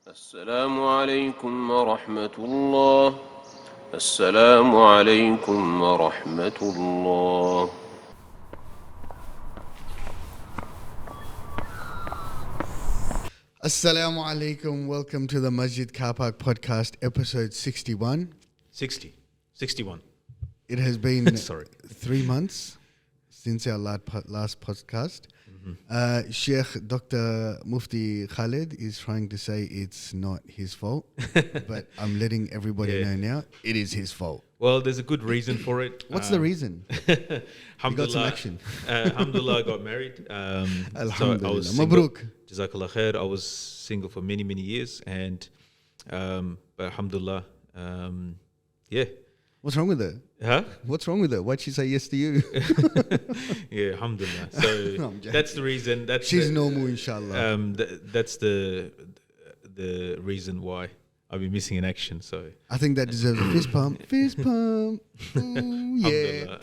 السلام عليكم ورحمة الله. السلام عليكم ورحمة الله. Assalamu alaikum. Welcome to the Masjid Carpark podcast, episode 61. 61. It has been Sorry. 3 months since our last podcast. Sheikh Dr. Mufti Khalid is trying to say it's not his fault, but I'm letting everybody know now it is his fault. Well, there's a good reason for it. What's the reason? You got some action. Alhamdulillah, I got married. Alhamdulillah. So I was single. Mabruk. Jazakallah khair. I was single for many, many years. And but alhamdulillah, yeah. What's wrong with her? Huh? What's wrong with her? Why'd she say yes to you? Yeah, alhamdulillah. So that's the reason. She's normal, inshallah. That's the reason why I've been missing in action. So I think that deserves a fist pump. Fist pump. Ooh, yeah.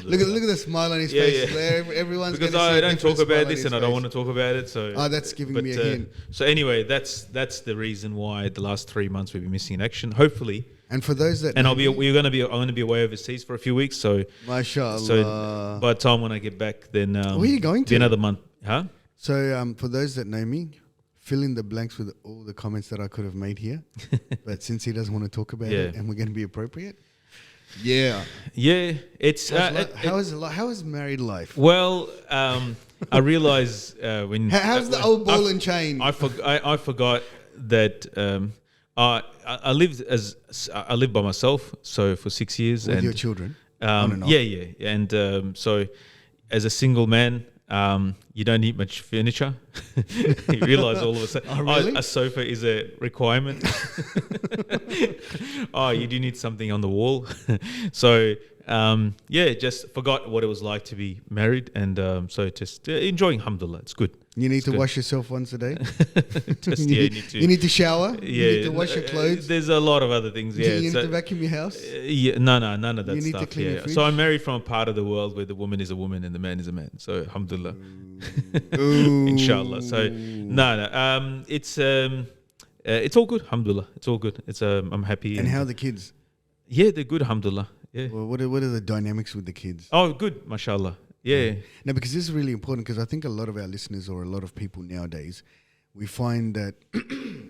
Look at the smile on his face. Yeah. Everyone's because I don't talk about this and I don't want to talk about it. So that's giving me a hint. So anyway, that's the reason why the last 3 months we've been missing in action. Hopefully. And for those that I'm going to be away overseas for a few weeks. So mashallah. So by the time when I get back, then where are you going to? Another month, huh? So for those that know me, fill in the blanks with all the comments that I could have made here. But since he doesn't want to talk about it, and we're going to be appropriate. Yeah. It's how is married life? Well, I realize when how's the old ball and chain? I forgot that I lived by myself, so for 6 years with your children. And so as a single man, you don't need much furniture. You realize all of a sudden, really? A sofa is a requirement. You do need something on the wall. So just forgot what it was like to be married, and so just enjoying, alhamdulillah, it's good. You need to wash yourself once a day. You need to shower. Yeah, you need to wash your clothes. There's a lot of other things. You need to vacuum your house. None of that you stuff. Need to clean your fridge. So I'm married from a part of the world where the woman is a woman and the man is a man. So alhamdulillah, inshallah. So it's all good. Alhamdulillah, it's all good. It's I'm happy. And how are the kids? Yeah, they're good. Alhamdulillah. Yeah. Well, what are the dynamics with the kids? Oh, good. MashaAllah. Yeah. No, because this is really important, because I think a lot of our listeners or a lot of people nowadays, we find that,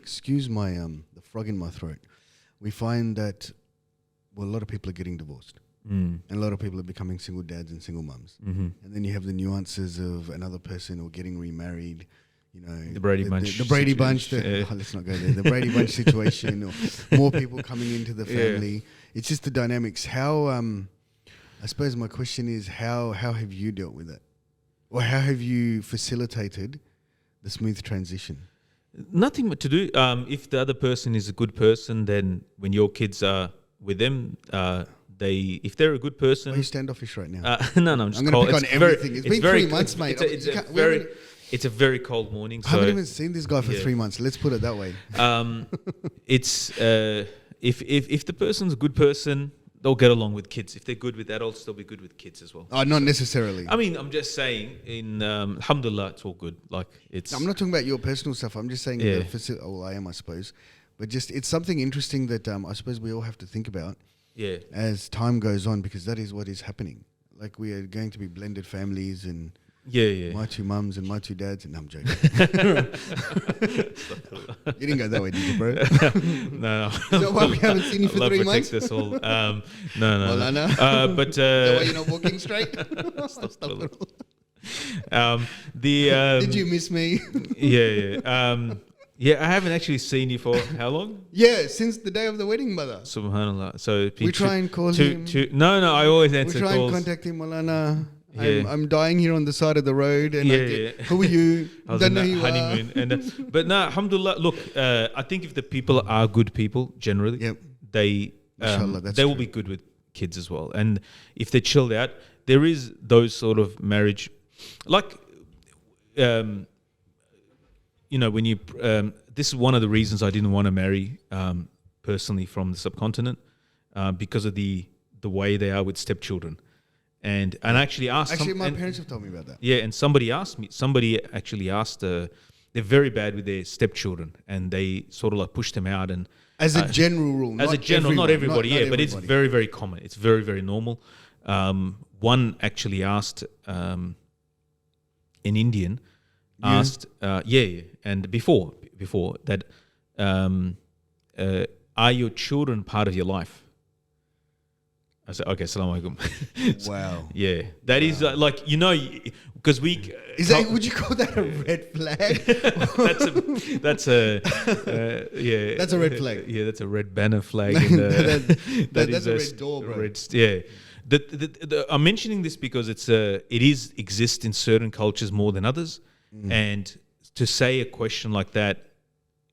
excuse my the frog in my throat, we find that, well, a lot of people are getting divorced. And a lot of people are becoming single dads and single mums. And then you have the nuances of another person or getting remarried, you know. The Brady Bunch. The Brady Bunch. Let's not go there. The Brady Bunch situation, or more people coming into the family. Yeah. It's just the dynamics. How, I suppose my question is, how have you dealt with it? Or how have you facilitated the smooth transition? Nothing to do. If the other person is a good person, then when your kids are with them, if they're a good person... Why are you standoffish right now? No, I'm just cold. I'm going to pick on everything. It's been 3 months, mate. It's a very cold morning. I haven't even seen this guy for 3 months. Let's put it that way. It's if the person's a good person, they'll get along with kids. If they're good with adults, they'll be good with kids as well. Oh, not necessarily. I mean, I'm just saying, alhamdulillah, it's all good. Like I'm not talking about your personal stuff. I'm just saying, I am, I suppose. But just, it's something interesting that I suppose we all have to think about as time goes on, because that is what is happening. Like, we are going to be blended families and my two mums and my two dads. And I'm joking. You didn't go that way, did you, bro? No. Is that why we haven't seen you for 3 months? Us all. No. But is that why you're not walking straight? Did you miss me? I haven't actually seen you for how long? Yeah, since the day of the wedding, mother. Subhanallah. So we try and call him. No, I always answer calls. We try and contact him, Malana. I'm dying here on the side of the road, and who are you? I was on that honeymoon, and but no, alhamdulillah. Look, I think if the people are good people, generally, they will be good with kids as well. And if they're chilled out, there is those sort of marriage, like, when you. This is one of the reasons I didn't want to marry personally from the subcontinent, because of the way they are with stepchildren. And I actually asked... my parents have told me about that. Yeah, and somebody actually asked they're very bad with their stepchildren, and they sort of like push them out. And as a general rule, not everybody, but it's very, very common. It's very, very normal. One actually asked an Indian and before that, are your children part of your life? I said, okay, assalamu alaikum. Wow. Yeah, that is because we would you call that a red flag? that's a that's a red flag. Yeah, that's a red banner flag. That's a red door, bro. I'm mentioning this because it exists in certain cultures more than others, and to say a question like that,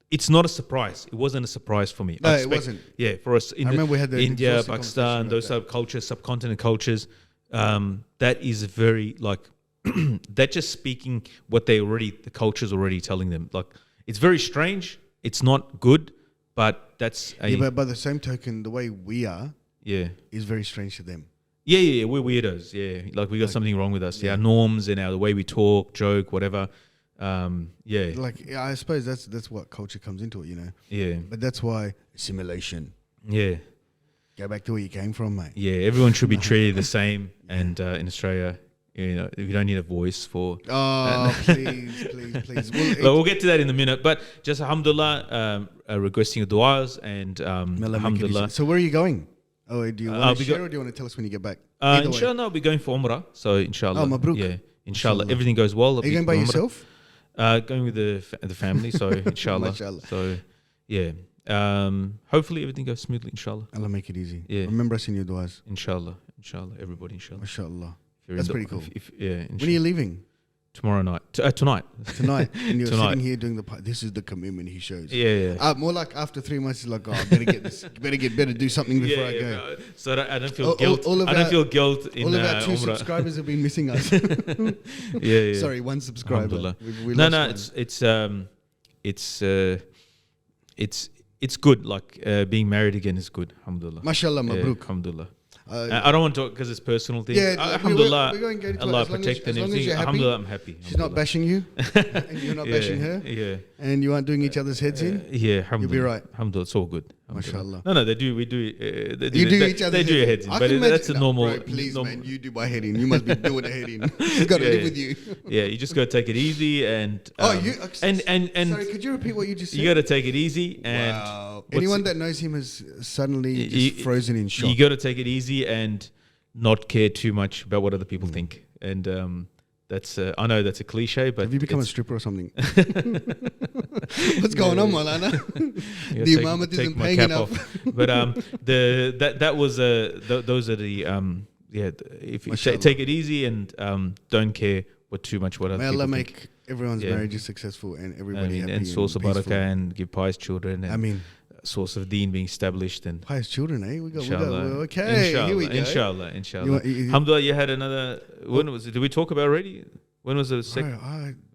it's not a surprise. It wasn't a surprise for me. No, it wasn't. Yeah, for us in remember we had the India, Pakistan, those subcontinent cultures. That is very that just speaking what the culture's already telling them. Like, it's very strange. It's not good, but that's but by the same token, the way we are, is very strange to them. Yeah, we're weirdos. Yeah, like we got something wrong with us. Yeah, our norms and the way we talk, joke, whatever. I suppose that's what culture comes into it, Yeah. But that's why assimilation. Yeah. Go back to where you came from, mate. Yeah, everyone should be treated the same. And in Australia, you don't need a voice for. Oh, please. We'll get to that in a minute. But just alhamdulillah, requesting your du'as and alhamdulillah. So where are you going? Oh, do you want to share or do you want to tell us when you get back? Inshallah, I'll be going for Umrah. So inshallah. Oh, mabruk. Yeah, inshallah. Everything goes well. Are you going by yourself? Going with the family, so inshallah. So yeah, hopefully everything goes smoothly, inshallah. Allah make it easy. Yeah. Remember us in your du'as. Inshallah, everybody, inshallah. MashaAllah. That's pretty cool. When are you leaving? Tomorrow night. Tonight. And you're sitting here doing this is the commitment he shows. Yeah. More like after 3 months, he's like, I better get this. Better do something before I go. No. So I don't feel guilt. I don't feel guilt in all of our 2 Umrah. subscribers have been missing us. Yeah. Sorry, 1 subscriber. It's good. Like being married again is good. Alhamdulillah. Mashallah, mabruk. Alhamdulillah. I don't want to talk because it's personal thing. Yeah, alhamdulillah, we're going to go into Allah it. protect and everything. Happy, alhamdulillah, I'm happy. She's not bashing you, and you're not bashing her. Yeah, and you aren't doing each other's heads in. Yeah, alhamdulillah. You'll be right. Alhamdulillah, it's all good. Mashallah. No, they do. We do. You do each other's They do your heads in, but that's a normal. Bro, please, man, you do my head in. You must be doing a head in. She's got to live with you. Yeah, you just got to take it easy and. Sorry, could you repeat what you just said? You got to take it easy and. Wow. Anyone that knows him has suddenly just frozen in shock. You got to take it easy and not care too much about what other people think. And that's I know that's a cliche, but have you become a stripper or something? What's going on, Malana? The Imamate isn't paying enough. But that was those are the if you take it easy and don't care too much what other people think. May Allah make everyone's marriages successful and everybody happy and source of barakah and give pious children. And source of deen being established and pious children, eh? We got okay. Inshallah, here we go. Inshallah. Alhamdulillah, you had another. When was it? Did we talk about already? When was the second?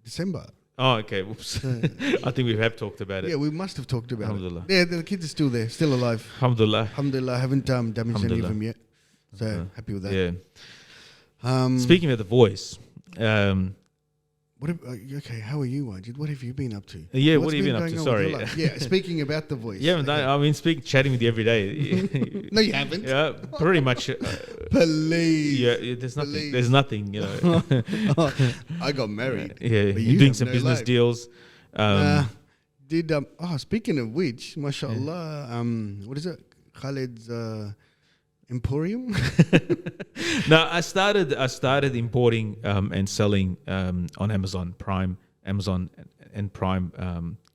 December. Oh, okay. Whoops. I think we have talked about it. Yeah, we must have talked about Alhamdulillah. it. Yeah, the kids are still there, still alive. Alhamdulillah. Alhamdulillah. I haven't damaged any of them yet. So happy with that. Yeah. Speaking of the voice, okay, how are you, Wajid? What have you been up to? Yeah, what have you been up to? Sorry. Yeah, speaking about the voice. Yeah, I've been chatting with you every day. No, you haven't. Yeah, pretty much. Please. Yeah, there's nothing. Please. There's nothing, I got married. Yeah, you're doing some business deals. Speaking of which, mashallah, what is it? Khalid's Emporium? No, I started importing and selling on Amazon Prime and Prime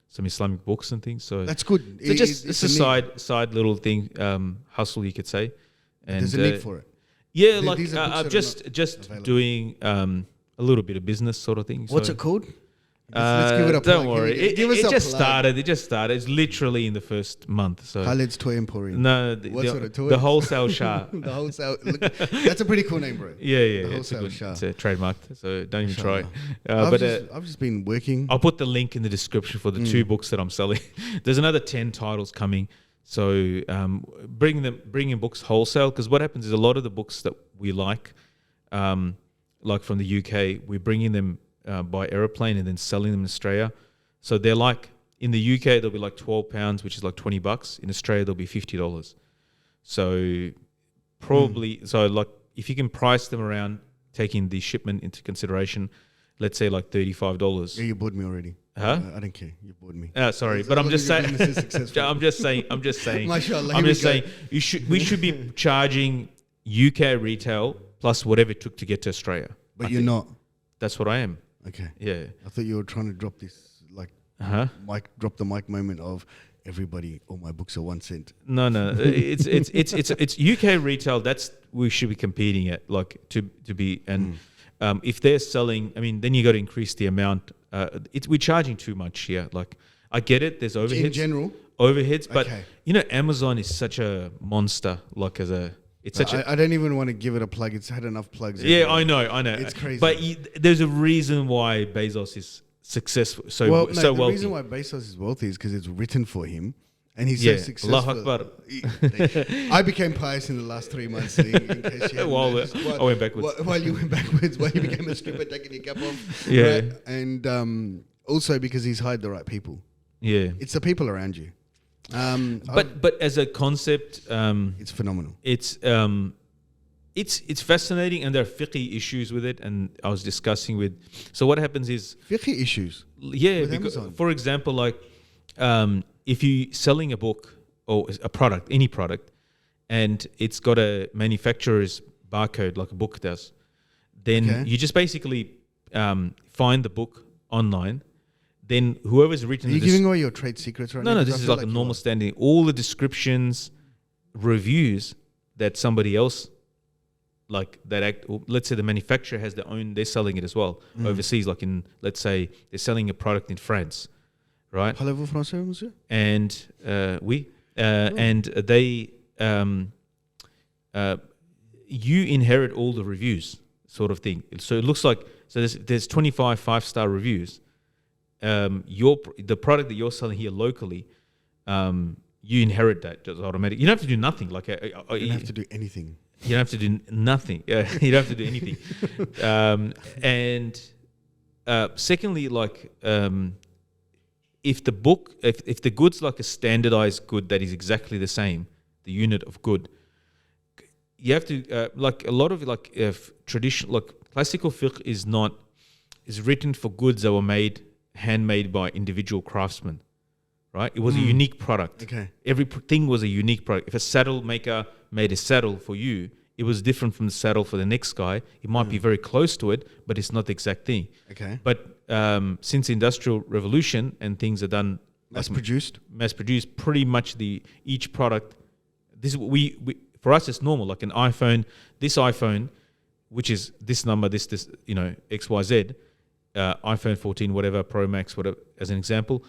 some Islamic books and things. So that's good. It's a side little thing, hustle you could say. And there's a need for it. Yeah, I'm just doing a little bit of business sort of thing. What's it called? Let's give it a don't worry. It just started. It's literally in the first month. So Khalid's Toy Emporium. No, sort of toy? The Wholesale Shah. The Wholesale. That's a pretty cool name, bro. Yeah. The Wholesale Shah. It's a trademarked, so don't even try. I've just been working. I'll put the link in the description for the 2 books that I'm selling. There's another 10 titles coming. So bring in books wholesale, because what happens is a lot of the books that we like from the UK, we're bringing them by aeroplane and then selling them in Australia. So they're like, in the UK, they'll be like £12, which is like $20. In Australia, they'll be $50. So probably, so like if you can price them around taking the shipment into consideration, let's say like $35. Yeah, you bored me already. Huh? I don't care. You bored me. Sorry, but I'm just saying. I'm just saying. Mashallah, I'm just saying. We should be charging UK retail plus whatever it took to get to Australia. But you're not. That's what I am. Okay. Yeah. I thought you were trying to drop this drop the mic moment of everybody. All my books are 1 cent. No. It's UK retail. That's we should be competing at, like to be and. If they're selling, I mean, then you got to increase the amount. We're charging too much here. Like, I get it. There's overheads. In general? Overheads. But, you know, Amazon is such a monster. Like, I don't even want to give it a plug. It's had enough plugs. Yeah, I know. It's crazy. But there's a reason why Bezos is successful, so wealthy. The reason why Bezos is wealthy is because it's written for him. And he's so successful. Allah Akbar. I became pious in the last 3 months. In case you I went backwards. While you went backwards, while you became a stripper taking your cap off. Yeah. Right? And also because he's hired the right people. Yeah. It's the people around you. But as a concept, it's phenomenal. It's fascinating, and there are fiqh issues with it. And I was discussing with. So what happens is fiqh issues. Yeah, because, for example, like if you're selling a book or a product, any product, and it's got a manufacturer's barcode like a book does, then you just basically find the book online. Then whoever's written... Are you giving away your trade secrets right now? No, this is like a normal standing. All the descriptions, reviews that somebody else, like that let's say the manufacturer has their own, they're selling it as well overseas, like in, let's say they're selling a product in France, right? Parlez-vous français, monsieur? And and they, you inherit all the reviews, sort of thing. So it looks like, so there's 25 5-star reviews. The product that you're selling here locally, you inherit that just automatically. You don't have to do nothing. Like you don't have to do anything. You don't have to do nothing. You don't have to do anything. And secondly, like if the good's like a standardized good that is exactly the same, the unit of good, you have to like a lot of like traditional, like classical fiqh is written for goods that were handmade by individual craftsmen, right? It was a unique product. Okay. Everything was a unique product. If a saddle maker made a saddle for you, it was different from the saddle for the next guy. It might be very close to it, but it's not the exact thing. Okay. But since the Industrial Revolution and things are done mass-produced, pretty much each product. This we for us it's normal. Like an iPhone, this iPhone, which is this number, this XYZ. iPhone 14, whatever, Pro Max, whatever, as an example.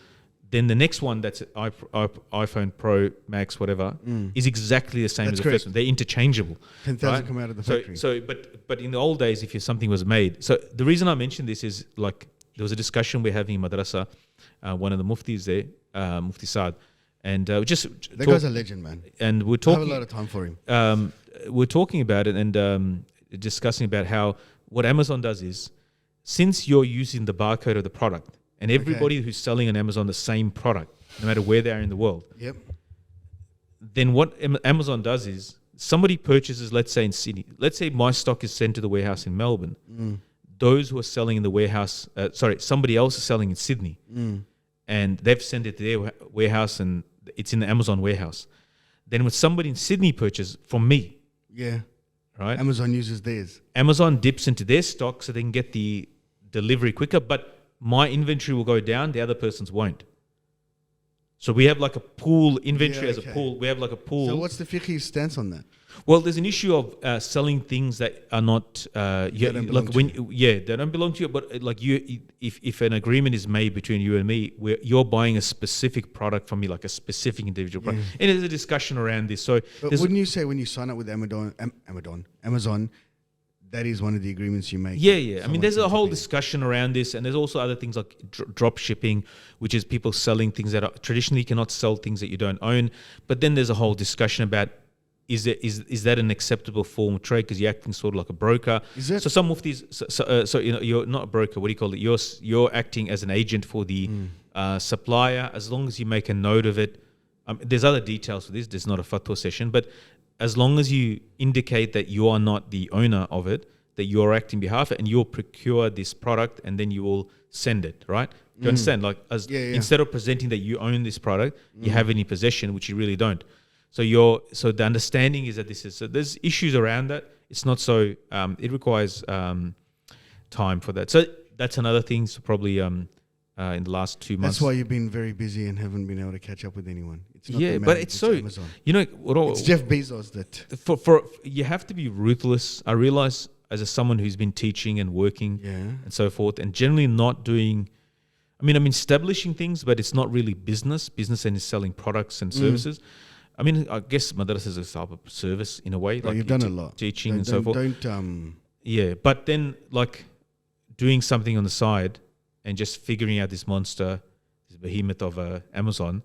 Then the next one that's iPhone Pro Max, whatever, is exactly the same as the first one. They're interchangeable. 10,000 come out of the factory. But in the old days, if something was made, so the reason I mentioned this is like there was a discussion we're having in madrasa. One of the muftis there, Mufti Saad, and that guy's a legend, man. And we're talking. I have a lot of time for him. We're talking about it and discussing about how what Amazon does is, since you're using the barcode of the product, and everybody who's selling on Amazon the same product, no matter where they are in the world, then what Amazon does is somebody purchases, let's say in Sydney, let's say my stock is sent to the warehouse in Melbourne. Those who are selling in the warehouse, somebody else is selling in Sydney, and they've sent it to their warehouse and it's in the Amazon warehouse. Then when somebody in Sydney purchases from me, right? Amazon uses theirs. Amazon dips into their stock so they can get the delivery quicker, but my inventory will go down, the other person's won't. So we have like a pool, inventory as a pool. We have like a pool. So what's the fiqh stance on that? Well, there's an issue of selling things that are not they don't belong to you. But like if an agreement is made between you and me, where you're buying a specific product from me, like a specific individual product, and there's a discussion around this. So, but wouldn't you say when you sign up with Amazon, that is one of the agreements you make? Yeah. I mean, there's a whole discussion around this, and there's also other things like drop shipping, which is people selling things that are traditionally you cannot sell things that you don't own. But then there's a whole discussion about is that an acceptable form of trade because you're acting sort of like a broker. So some muftis, you're not a broker. What do you call it? You're acting as an agent for the supplier, as long as you make a note of it. There's other details for this. There's not a fatwa session, but as long as you indicate that you are not the owner of it, that you are acting behalf of it, and you'll procure this product and then you will send it, right? Do you understand? Like, instead of presenting that you own this product, you have it in possession, which you really don't. So the understanding is that there's issues around that. It's not so. It requires time for that. So that's another thing. So probably in the last 2 months. That's why you've been very busy and haven't been able to catch up with anyone. It's not but it's so Amazon. It's Jeff Bezos that for you have to be ruthless. I realize as someone who's been teaching and working and so forth, and generally not doing. I mean, I'm establishing things, but it's not really business. Business and is selling products and services. I mean, I guess madrasa is a type of service in a way. Like you've done a lot. Teaching and so forth. But then like doing something on the side and just figuring out this monster, this behemoth of Amazon.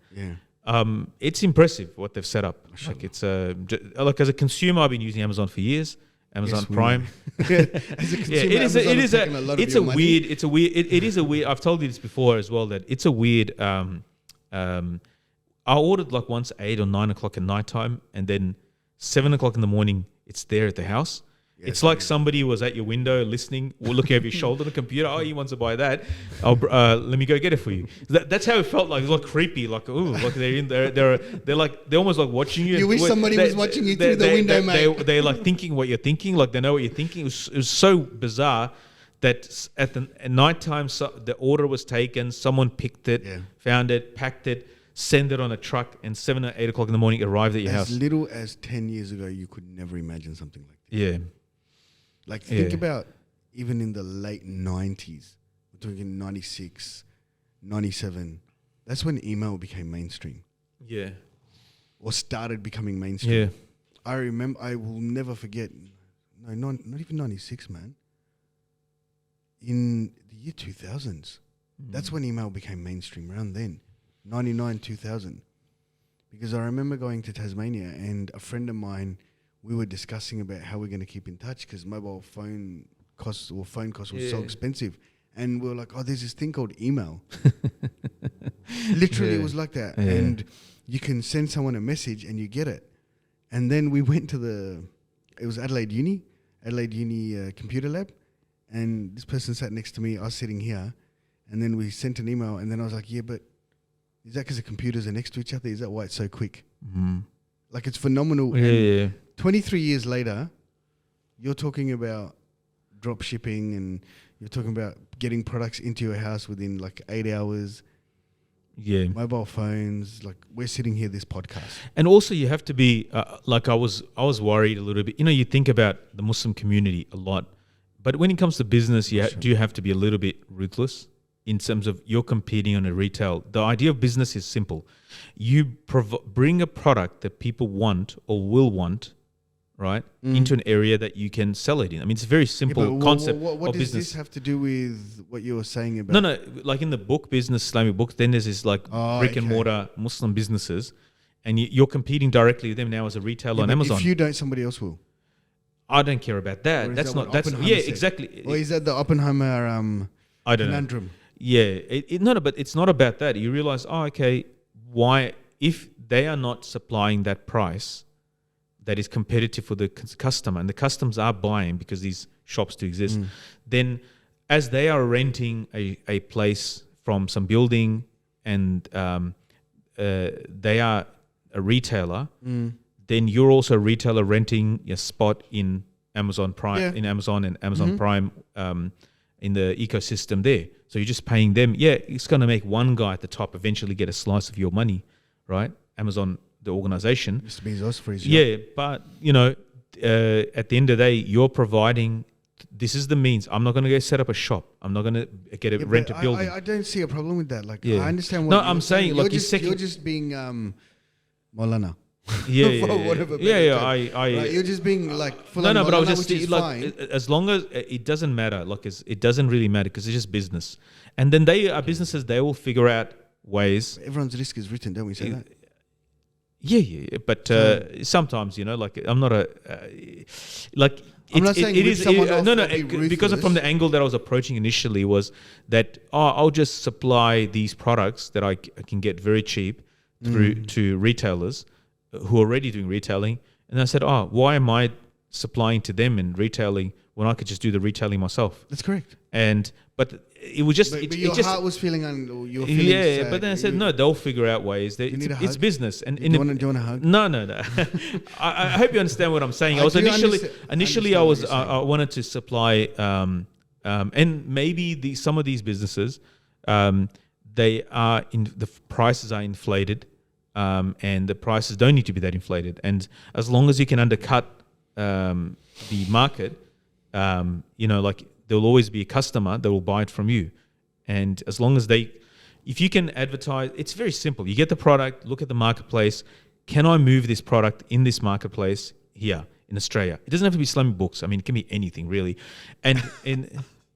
It's impressive what they've set up. Like it's like as a consumer, I've been using Amazon for years. Amazon Prime. As a consumer, it is a weird. I've told you this before as well, that it's a weird. I ordered like once 8 or 9 o'clock at night time, and then 7 o'clock in the morning, it's there at the house. It's like somebody was at your window listening, or looking over your shoulder on the computer. Oh, he wants to buy that. Let me go get it for you. That's how it felt like. It was like creepy. Like, ooh, like they're in there. They're almost like watching you. You wish somebody was watching you through the window, mate. They're like thinking what you're thinking. Like they know what you're thinking. It was so bizarre that at night time, the order was taken. Someone picked it, found it, packed it, send it on a truck, and 7 or 8 o'clock in the morning, it arrived at your house. As little as 10 years ago, you could never imagine something like that. Yeah. Like, think about even in the late 90s, we're talking 96, 97, that's when email became mainstream. Yeah. Or started becoming mainstream. Yeah. I remember, I will never forget, not even 96, man. In the year 2000s, that's when email became mainstream, around then. 99, 2000. Because I remember going to Tasmania and a friend of mine, we were discussing about how we're going to keep in touch because mobile phone costs was so expensive. And we were like, oh, there's this thing called email. Literally, it was like that. Yeah. And you can send someone a message and you get it. And then we went to it was Adelaide Uni computer lab. And this person sat next to me, I was sitting here. And then we sent an email. And then I was like, yeah, but is that because the computers are next to each other? Is that why it's so quick? Mm-hmm. Like, it's phenomenal. Yeah. 23 years later, you're talking about drop shipping and you're talking about getting products into your house within like 8 hours. Yeah. Mobile phones, like we're sitting here, this podcast. And also you have to be, like I was worried a little bit. You know, you think about the Muslim community a lot, but when it comes to business, you have to be a little bit ruthless in terms of you're competing on a retail. The idea of business is simple. You bring a product that people want or will want, right, into an area that you can sell it in. I mean, it's a very simple concept what of business. What does this have to do with what you were saying about? No, like in the book business, Islamic books, then there's this like brick and mortar Muslim businesses, and you're competing directly with them now as a retailer on Amazon. If you don't, somebody else will. I don't care about that. That's not. That's said? Exactly. Or is that the Oppenheimer I don't conundrum? Know. Yeah, but it's not about that. You realize, why if they are not supplying that price that is competitive for the customer, and the customers are buying because these shops do exist, then as they are renting a place from some building and they are a retailer, then you're also a retailer renting a spot in Amazon Prime, in Amazon and Amazon Prime in the ecosystem there. So you're just paying them. Yeah, it's going to make one guy at the top eventually get a slice of your money, right? Amazon, the organization. Mr. Bezos for his job. Yeah, but, at the end of the day, you're providing, this is the means. I'm not going to go set up a shop. I'm not going to rent a building. I don't see a problem with that. Like, I understand what I'm saying. Like, you're just being Maulana. Yeah, whatever. Right, you're just being like full no, but I was just like, as long as it doesn't matter, like it doesn't really matter because it's just business, and then they are businesses. They will figure out ways. Everyone's risk is written, don't we say that? Yeah. But sometimes, like I'm not a like. I'm not saying it is someone else because from the angle that I was approaching initially was that I'll just supply these products that I can get very cheap through to retailers who are already doing retailing, and I said, why am I supplying to them and retailing when I could just do the retailing myself? That's correct. But it was just but your heart was feeling you were feeling sad. But then I said no, they'll figure out ways. It's business. And do you want a hug? No. I hope you understand what I'm saying. I wanted to supply and maybe some of these businesses they are the prices are inflated and the prices don't need to be that inflated, and as long as you can undercut the market, like there will always be a customer that will buy it from you. And as long as if you can advertise, it's very simple. You get the product, look at the marketplace. Can I move this product in this marketplace here in Australia? It doesn't have to be Islamic books. I mean, it can be anything really. And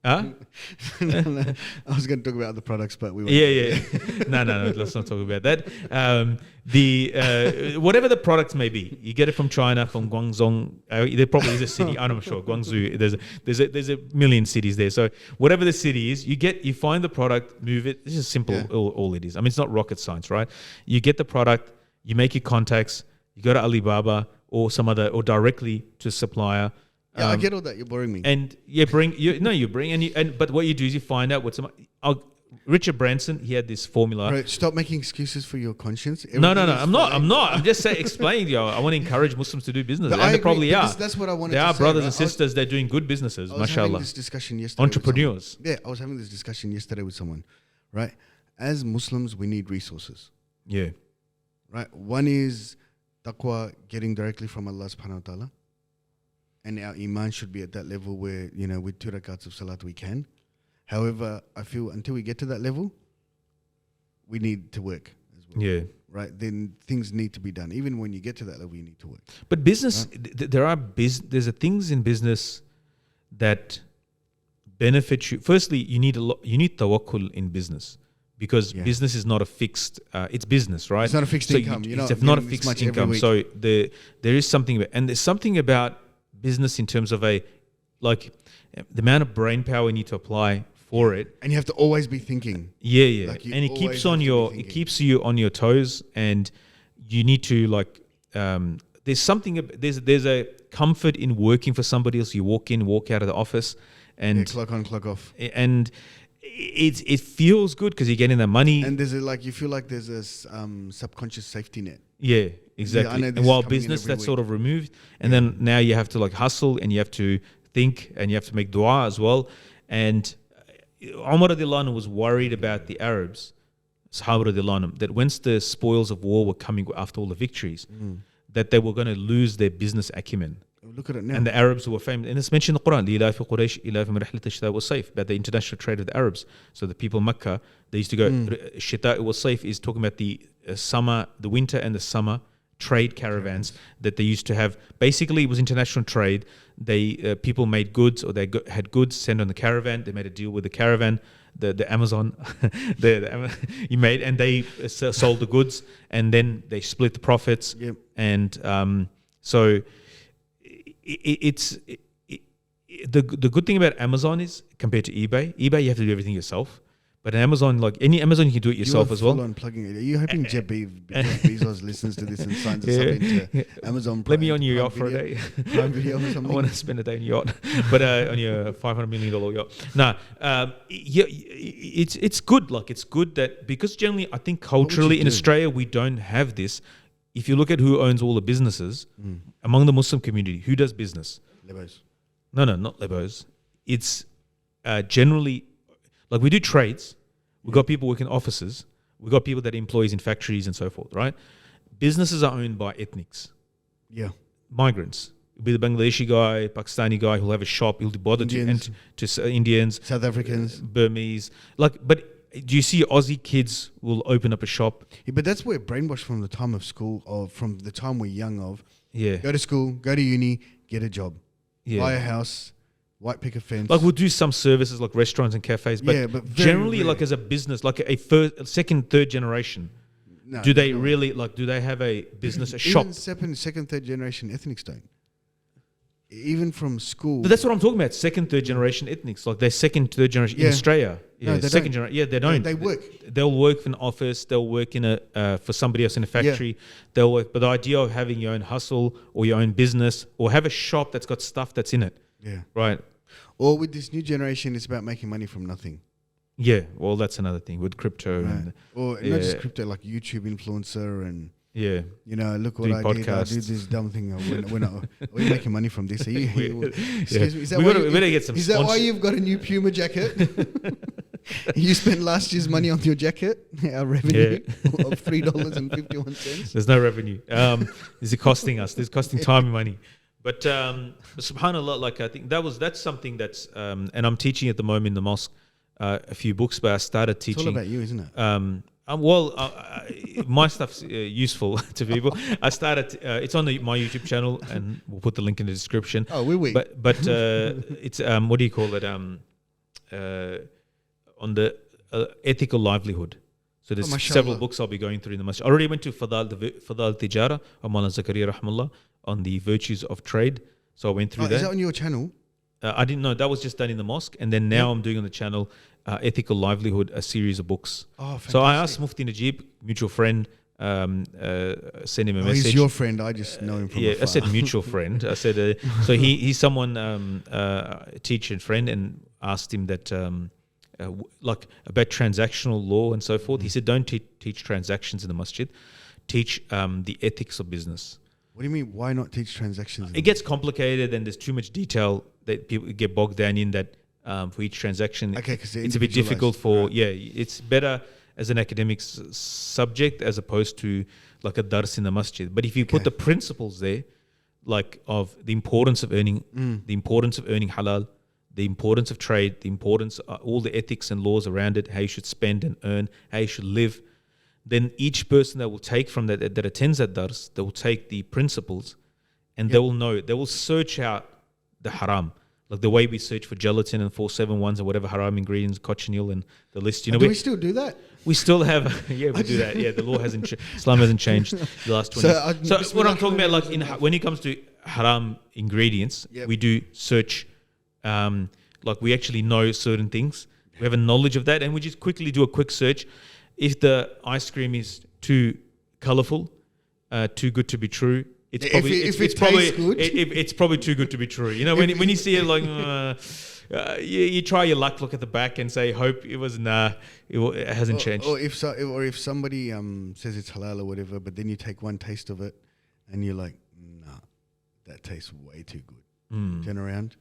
No, I was going to talk about other products, but we won't. Yeah. No, let's not talk about that. Whatever the products may be, you get it from China, from Guangzhou. There probably is a city. I'm not sure. Guangzhou. There's a million cities there. So whatever the city is, you find the product, move it. This is simple. Yeah. All it is. I mean, it's not rocket science, right? You get the product, you make your contacts, you go to Alibaba or or directly to a supplier. Yeah, I get all that. You're boring me. And but what you do is you find out Richard Branson, he had this formula. Bro, stop making excuses for your conscience. No, I'm not. I'm just explaining to you. I want to encourage Muslims to do business, and they probably are. That's what I wanted. There to are say, brothers right? and sisters that are doing good businesses. I was mashallah. having this discussion yesterday. Entrepreneurs. I was having this discussion yesterday with someone. Right, as Muslims, we need resources. Yeah. Right. One is taqwa, getting directly from Allah Subhanahu wa Taala. And our iman should be at that level where, with 2 rakats of salat we can. However, I feel until we get to that level, we need to work as well. Yeah. Right? Then things need to be done. Even when you get to that level, you need to work. But business, right? There's things in business that benefit you. Firstly, you need tawakkul in business. Because business is not a fixed, it's business, right? It's not a fixed income. It's not a fixed income. So there is something there's something about business in terms of the amount of brain power you need to apply for it, and you have to always be thinking. Yeah. And it keeps you on your toes, and you need to there's a comfort in working for somebody else. You walk in, walk out of the office, and clock on, clock off, and it feels good because you're getting the money, and there's you feel like there's a subconscious safety net. Yeah, exactly. And while business, that's sort of removed. And then now you have to hustle, and you have to think, and you have to make dua as well. And Umar radiallahu anhu was worried about the Arabs, Sahaba radiallahu anhu, that once the spoils of war were coming after all the victories, that they were going to lose their business acumen. Look at it now. And the Arabs who were famous, and it's mentioned in the Quran, لِإِلَافِ قُرَيْشِ إِلَافِ مَرْحِلَةِ الشِّتَاءِ وَالصَّيْفِ, about the international trade of the Arabs. So the people of Mecca, they used to go, Shita wal-Sayf is talking about the summer, the winter and the summer trade caravans that they used to have. Basically, it was international trade. People made goods, or they had goods sent on the caravan. They made a deal with the caravan, the Amazon, you made, and they sold the goods, and then they split the profits. Yep. And so the good thing about Amazon is, compared to eBay, you have to do everything yourself. But Amazon, any Amazon, you can do it yourself as well. On plugging it. Are you hoping Jeff Bezos listens to this and signs us up into Amazon Prime? Let me on your yacht for a day. Prime Video or something. I want to spend a day on your yacht, but on your $500 million yacht. No, it's good. It's good that, because generally, I think culturally in Australia we don't have this. If you look at who owns all the businesses among the Muslim community, who does business? Lebos. No, not Lebos. It's generally, we do trades. We've got people working in offices. We've got people that are employees in factories and so forth, right? Businesses are owned by ethnics. Yeah. Migrants. It'll be the Bangladeshi guy, Pakistani guy who'll have a shop. He'll bother to Indians, South Africans, Burmese. But do you see Aussie kids will open up a shop? Yeah, but that's where brainwashed from the time of school, or from the time we're young of. Yeah. Go to school, go to uni, get a job. Yeah. Buy a house, white picket fence. We'll do some services like restaurants and cafes, but, but generally rare. as a business, a second, third generation. No, do they no. really do they have a business, a shop? Even second, third generation ethnics don't. Even from school. But that's what I'm talking about. Second, third generation ethnics, like they're second, third generation in Australia. Yeah, No, they second don't. generation. Yeah, they don't. They work. They'll work in an office. They'll work in for somebody else in a factory. They'll work. But the idea of having your own hustle or your own business or have a shop that's got stuff that's in it. Yeah. Right. Or with this new generation, it's about making money from nothing. Yeah. Well, that's another thing with crypto and or not just crypto, like YouTube influencer and. Yeah, look what I did. I did this dumb thing. We're making money from this. Excuse me. Is that we better get some. Is that why you've got a new Puma jacket? You spent last year's money on your jacket. Our revenue of $3.51. There's no revenue. Is it costing us? It's costing time and money. But subhanallah, I think that's something that's and I'm teaching at the moment in the mosque a few books, but I started teaching. It's all about you, isn't it? My stuff's useful to people. I started. It's on my YouTube channel, and we'll put the link in the description. Oh, we. But it's what do you call it? On the ethical livelihood. So there's several books I'll be going through in the masjid. I already went to Fadal Tijara of Mawlana Zakaria Rahmallah on the virtues of trade. So I went through that. Is that on your channel? I didn't know. That was just done in the mosque, and then now I'm doing on the channel. Ethical Livelihood, a series of books. Oh, fantastic. So I asked Mufti Najib, mutual friend, send him a message. He's your friend. I just know him from afar. I said mutual friend. I said so. He's someone, a teacher and friend, and asked him that about transactional law and so forth. He said, don't teach transactions in the masjid. Teach the ethics of business. What do you mean? Why not teach transactions? It gets complicated, and there's too much detail that people get bogged down in that. For each transaction, it's a bit difficult for it's better as an academic subject as opposed to like a dars in the masjid. But if you put the principles there, like of the importance of earning, the importance of earning halal, the importance of trade, the importance all the ethics and laws around it, how you should spend and earn, how you should live, then each person that will take from that attends that dars, they will take the principles, and they will know, they will search out the haram. Like the way we search for gelatin and 471s and whatever haram ingredients, cochineal and the list. Do we still do that? We still have, we do that. Yeah, the law hasn't, Islam hasn't changed the last 20 years. So what I'm talking about, when it comes to haram ingredients, we do search, we actually know certain things. We have a knowledge of that, and we just quickly do a quick search. If the ice cream is too colorful, too good to be true, it's probably too good to be true. When you see it, you try your luck, look at the back, and say, hope it was it hasn't changed. Or if somebody says it's halal or whatever, but then you take one taste of it, and you're like, nah, that tastes way too good. Turn around,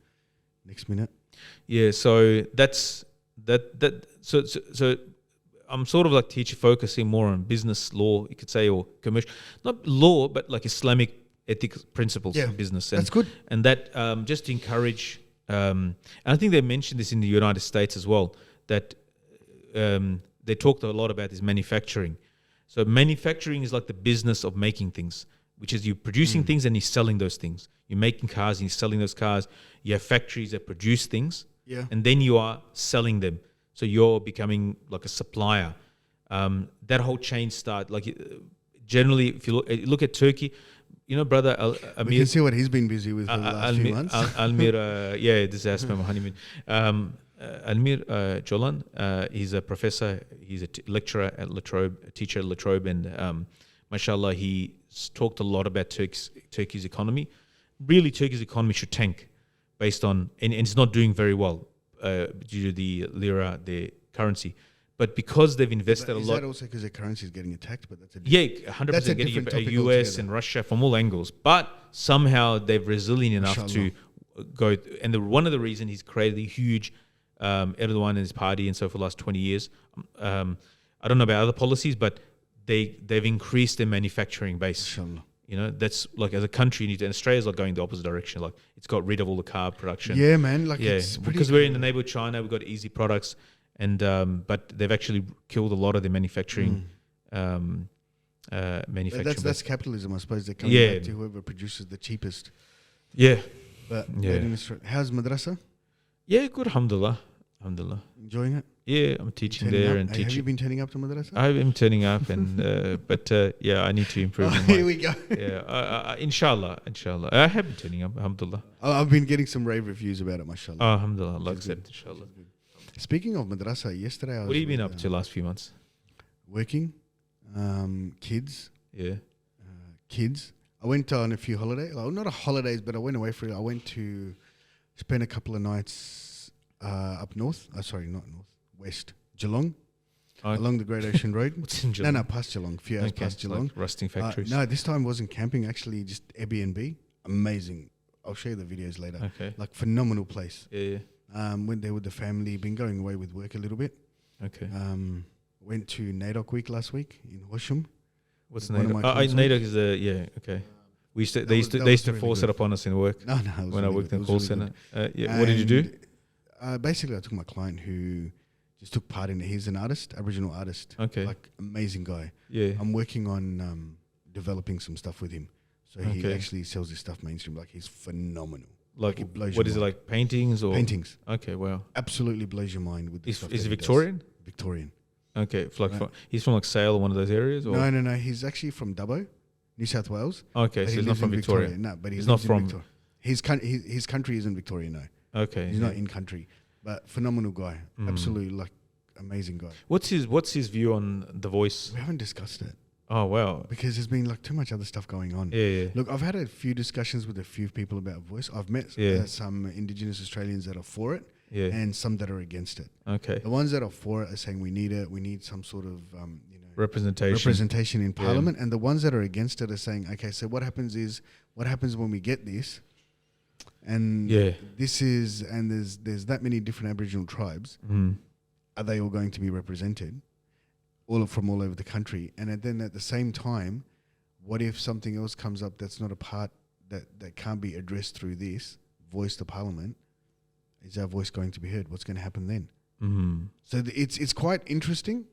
next minute. Yeah, so that's that. So I'm sort of like teacher focusing more on business law, you could say, or commercial, not law, but like Islamic ethics principles in business. And that's good. And that just to encourage, and I think they mentioned this in the United States as well, that they talked a lot about this manufacturing. So manufacturing is like the business of making things, which is you're producing things and you're selling those things. You're making cars and you're selling those cars. You have factories that produce things, and then you are selling them. So you're becoming like a supplier. That whole chain generally, if you look at Turkey, brother Amir. We can see what he's been busy with for the last few months. Almir, this is my honeymoon. Almir Jolan, he's a professor, he's a lecturer at La Trobe, a teacher at La Trobe, and mashallah, he talked a lot about Turkey's economy. Really, Turkey's economy should tank based on, and it's not doing very well. Due to the lira, the currency, but because they've invested a lot. Is that also because the currency is getting attacked? But that's 100% getting a US and Russia from all angles. But somehow they're resilient enough to go. And one of the reasons he's created a huge Erdogan and his party and so for the last 20 years. I don't know about other policies, but they've increased their manufacturing base. Inshallah. That's like as a country, and Australia's like going the opposite direction. Like it's got rid of all the car production. Yeah, man. It's because we're in the neighborhood China, we've got easy products, and but they've actually killed a lot of their manufacturing. That's capitalism, I suppose. They're coming back to whoever produces the cheapest. Yeah. But how's madrasa? Yeah, good. Alhamdulillah. Alhamdulillah. Enjoying it? Yeah, I'm teaching Turning there up? and Have teaching. you been turning up to madrasa? I'm turning up, and but yeah, I need to improve. Here we go. Yeah, inshallah. I have been turning up. Alhamdulillah. I've been getting some rave reviews about it, mashallah. Alhamdulillah. Allah accept, inshallah. Speaking of madrasa, yesterday I was What have you been up to last few months? working, kids. Yeah. Kids. I went on a few holidays. Well, not holidays, but I went away for it. I went to spend a couple of nights up north. Sorry, not north. West. Geelong. Along the Great Ocean Road. What's in Geelong? No, past Geelong. A few hours past Geelong. Like rusting factories. No, this time wasn't camping. Actually, just Airbnb. Amazing. I'll show you the videos later. Okay. Like, phenomenal place. Yeah. Went there with the family. Been going away with work a little bit. Okay. Went to NAIDOC week last week in Horsham. What's one of my NAIDOC? concerts. NAIDOC is okay. They used to really force good. it upon us in work No, when I worked in the call center. Yeah. What did you do? Basically, I took my client who just took part in it. He's an artist, Aboriginal artist. Okay. Like, amazing guy. Yeah. I'm working on developing some stuff with him. So he Okay. actually sells his stuff mainstream. Like, he's phenomenal. Like, it blows what your is it, mind. like paintings or Paintings. Okay, wow. Absolutely blows your mind with the stuff Is that he he does. Victorian? Victorian. Okay, Right. he's from like Sale or one of those areas, or No. He's actually from Dubbo, New South Wales. okay, but so he he's not lives from in Victoria. No, but He's lives not in from- Victoria. His country isn't Victoria, no. Okay, He's yeah. not in country. But phenomenal guy. Absolutely, like, amazing guy. What's his view on The Voice? We haven't discussed it Oh wow, because there's been like too much other stuff going on. yeah. Look, I've had a few discussions with a few people about Voice. I've met some Indigenous Australians that are for it Yeah. and some that are against it. Okay. The ones that are for it are saying we need it. We need some sort of Representation. in Parliament. And the ones that are against it are saying, okay, so what happens when we get this? And Yeah. there's that many different Aboriginal tribes. Are they all going to be represented? From all over the country. And then at the same time, what if something else comes up that's not a part that can't be addressed through this voice to Parliament? Is our voice going to be heard? What's going to happen then? So it's quite interesting.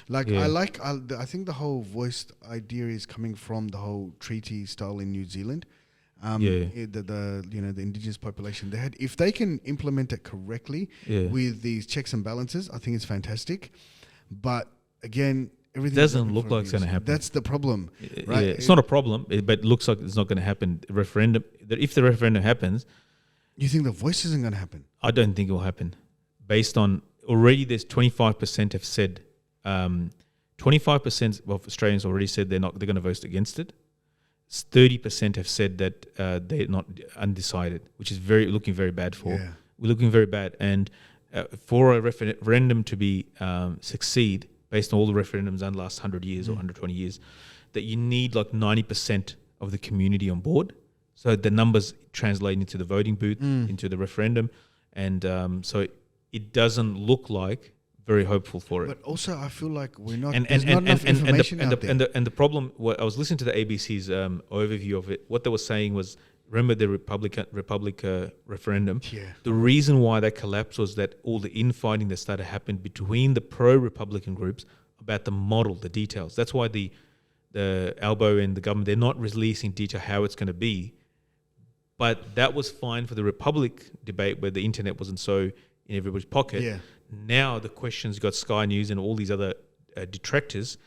Like, Yeah. I think the whole voice idea is coming from the whole treaty style in New Zealand. The indigenous population if they can implement it correctly with these checks and balances, I think it's fantastic. But again, everything Doesn't look like it's going to happen. That's the problem, right? Yeah. It's not a problem, but it looks like it's not going to happen. If the referendum happens, You think the voice isn't going to happen? I don't think it will happen. Based on already, there's 25% have said, 25% of Australians already said they're going to vote against it. 30% have said that they're not undecided, which is looking very bad for. Yeah. We're looking very bad, and for a referendum to be succeed, based on all the referendums done the last 100 years or 120 years, that you need like 90% of the community on board. So the numbers translate into the voting booth, into the referendum, and so it doesn't look like very hopeful for it. But also, I feel like we're not. And there's not enough information out there. the problem. I was listening to the ABC's overview of it. What they were saying was, remember the Republic referendum? Yeah. The reason why that collapsed was that all the infighting that started happening between the pro-Republican groups about the model, the details. That's why the Albo and the government, they're not releasing detail how it's going to be. But that was fine for the Republic debate where the internet wasn't so in everybody's pocket. Yeah. Now the questions got Sky News and all these other detractors.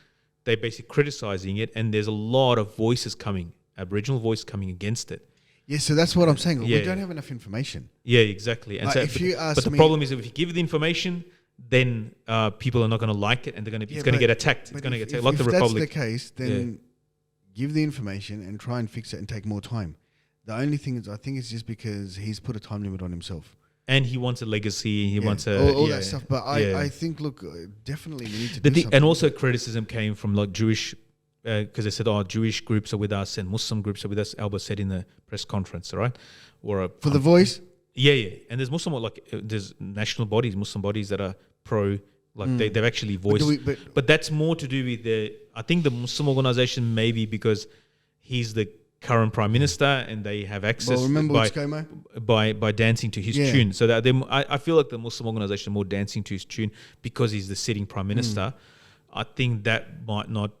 They're basically criticizing it, and there's a lot of voices coming, Aboriginal voices coming against it. Yeah, so that's what I'm saying. Yeah. We don't have enough information. Yeah, exactly. And Like, so, if you ask but the me- problem is that if you give the information, then people are not going to like it, and it's going to get attacked. It's going to get attacked, like the Republic. If that's the case, then give the information and try and fix it and take more time. The only thing is, I think it's just because he's put a time limit on himself. And he wants a legacy. He wants all that stuff. But I think, look, definitely we need to do something. And also criticism came from like Jewish, because they said, Jewish groups are with us and Muslim groups are with us. Alba said in the press conference, all right? For the voice? Yeah. And there's there's national bodies, Muslim bodies that are pro, like they've actually voiced. But that's more to do with I think the Muslim organization, maybe because he's the current prime minister and they have access by dancing to his tune. So that I feel like the Muslim organization are more dancing to his tune because he's the sitting prime minister. I think that might not,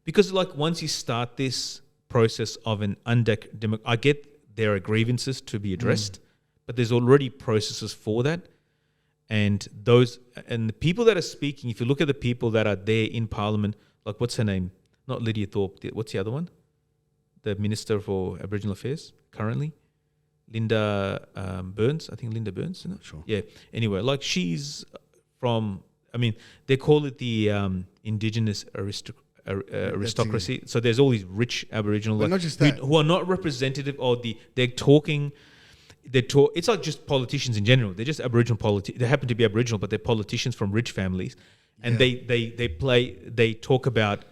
because like once you start this process of an I get there are grievances to be addressed, but there's already processes for that. And the people that are speaking, if you look at the people that are there in Parliament, like what's her name? Not Lydia Thorpe. What's the other one? The Minister for Aboriginal Affairs currently, Linda Burns. I think Linda Burns. Isn't it? Sure. Yeah. Anyway, like she's from. I mean, they call it the Indigenous aristocracy. So there's all these rich Aboriginal, but not just that, who are not representative of the. They're talking. It's like just politicians in general. They're just Aboriginal They happen to be Aboriginal, but they're politicians from rich families, and they talk about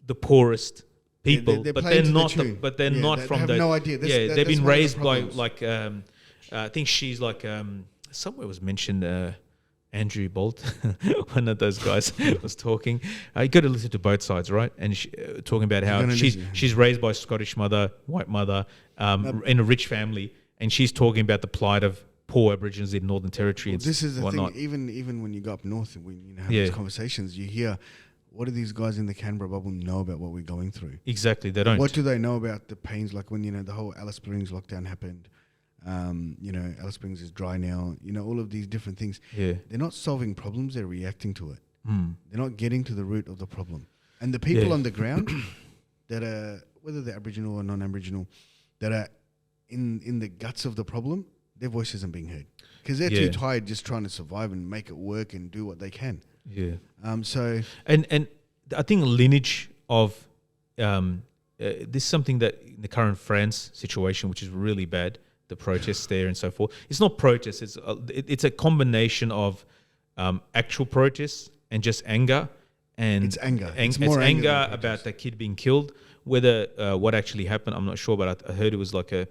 the poorest people, but they're not. But they're not they from have the. no idea. They've been raised by like. I think she's like somewhere was mentioned. Andrew Bolt, one of those guys, was talking. You got to listen to both sides, right? And talking about how she's raised by a Scottish mother, white mother, in a rich family, and she's talking about the plight of poor Aboriginals in Northern Territory. Well, this is the thing. Even when you go up north, and when you have these conversations, you hear, what do these guys in the Canberra bubble know about what we're going through? Exactly, they don't. What do they know about the pains? Like when the whole Alice Springs lockdown happened. Alice Springs is dry now. All of these different things. Yeah, they're not solving problems; they're reacting to it. They're not getting to the root of the problem. And the people on the ground that are, whether they're Aboriginal or non-Aboriginal, that are in the guts of the problem, their voice isn't being heard because they're too tired just trying to survive and make it work and do what they can. Yeah. So and I think a lineage of this is something that in the current France situation, which is really bad. The protests there and so forth. It's not protests. It's a combination of actual protests and just anger. And it's anger. It's more anger about the kid being killed. Whether what actually happened, I'm not sure. But I heard it was like a,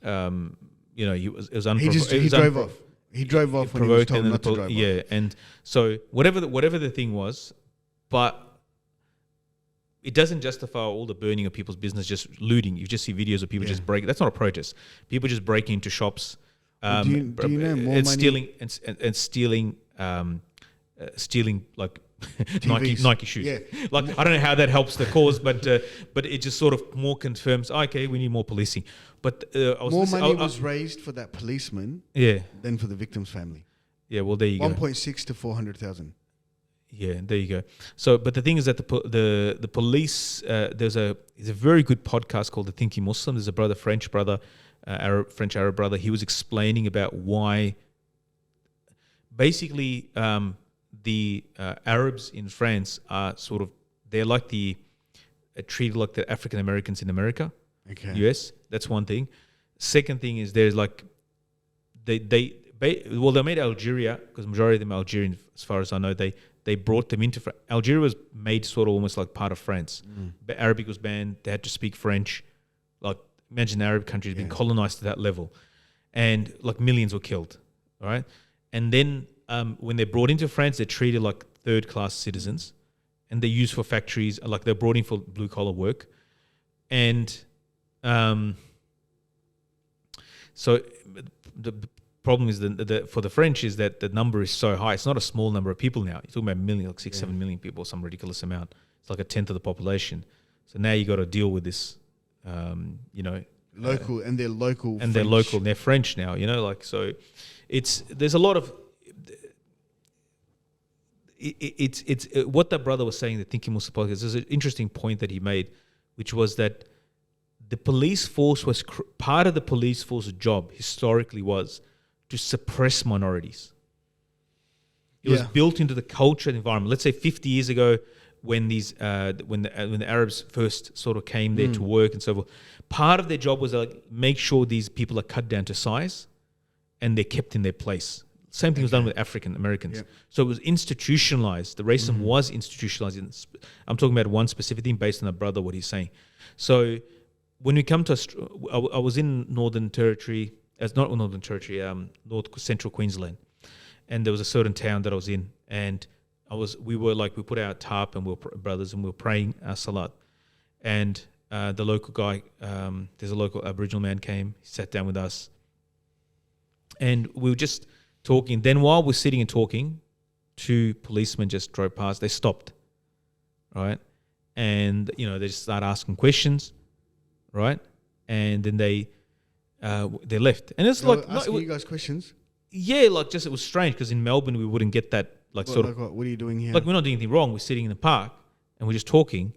it was unprovoked. He drove off. He drove off when he was told not to drive off. Yeah, and so whatever the thing was, but. It doesn't justify all the burning of people's business, just looting. You just see videos of people just breaking. That's not a protest. People just breaking into shops, do you know more and money? stealing like TVs. Nike shoes. Yeah. Like I don't know how that helps the cause, but it just sort of more confirms. Okay, we need more policing. But more money was raised for that policeman, than for the victim's family. Yeah, well there you go. 1.6 to 400,000. Yeah, there you go. So, but the thing is that the police, there's a very good podcast called The Thinking Muslim. There's a French Arab brother. He was explaining about why, basically, the Arabs in France are they're like treated like the African Americans in America, US. That's one thing. Second thing is there's like they made Algeria, because majority of them are Algerian, as far as I know. They brought them into Algeria was made sort of almost like part of France. But Arabic was banned. They had to speak French. Like imagine the Arab country has been colonized to that level, and like millions were killed. All right, and then when they're brought into France, they're treated like third-class citizens, and they're used for factories. Like they're brought in for blue-collar work, and so the problem is for the French is that the number is so high. It's not a small number of people now. You're talking about millions, like 7 million people, some ridiculous amount. It's like a tenth of the population. So now you got to deal with this, local and they're local, and they're local. And they're French now, so. There's a lot of. It's what that brother was saying. The Thinking Muslim podcast. There's an interesting point that he made, which was that the police force was part of the police force's job historically was to suppress minorities. It was built into the culture and environment. Let's say 50 years ago, when when the Arabs first sort of came there to work and so forth, part of their job was like make sure these people are cut down to size, and they're kept in their place. Same thing was done with African Americans. Yep. So it was institutionalized. The racism was institutionalized. I'm talking about one specific thing based on a brother, what he's saying. So when we come to, I was in Northern Territory. Not Northern Territory, North Central Queensland, and there was a certain town that I was in, and we put our tarp and we were brothers and we were praying our salat, and the local guy, there's a local Aboriginal man came, he sat down with us, and we were just talking. Then while we're sitting and talking, 2 policemen just drove past. They stopped, right, and they just start asking questions, right, and then they left, and it's asking you guys questions. Yeah, like just it was strange because in Melbourne we wouldn't get that What are you doing here? like we're not doing anything wrong. We're sitting in the park and we're just talking,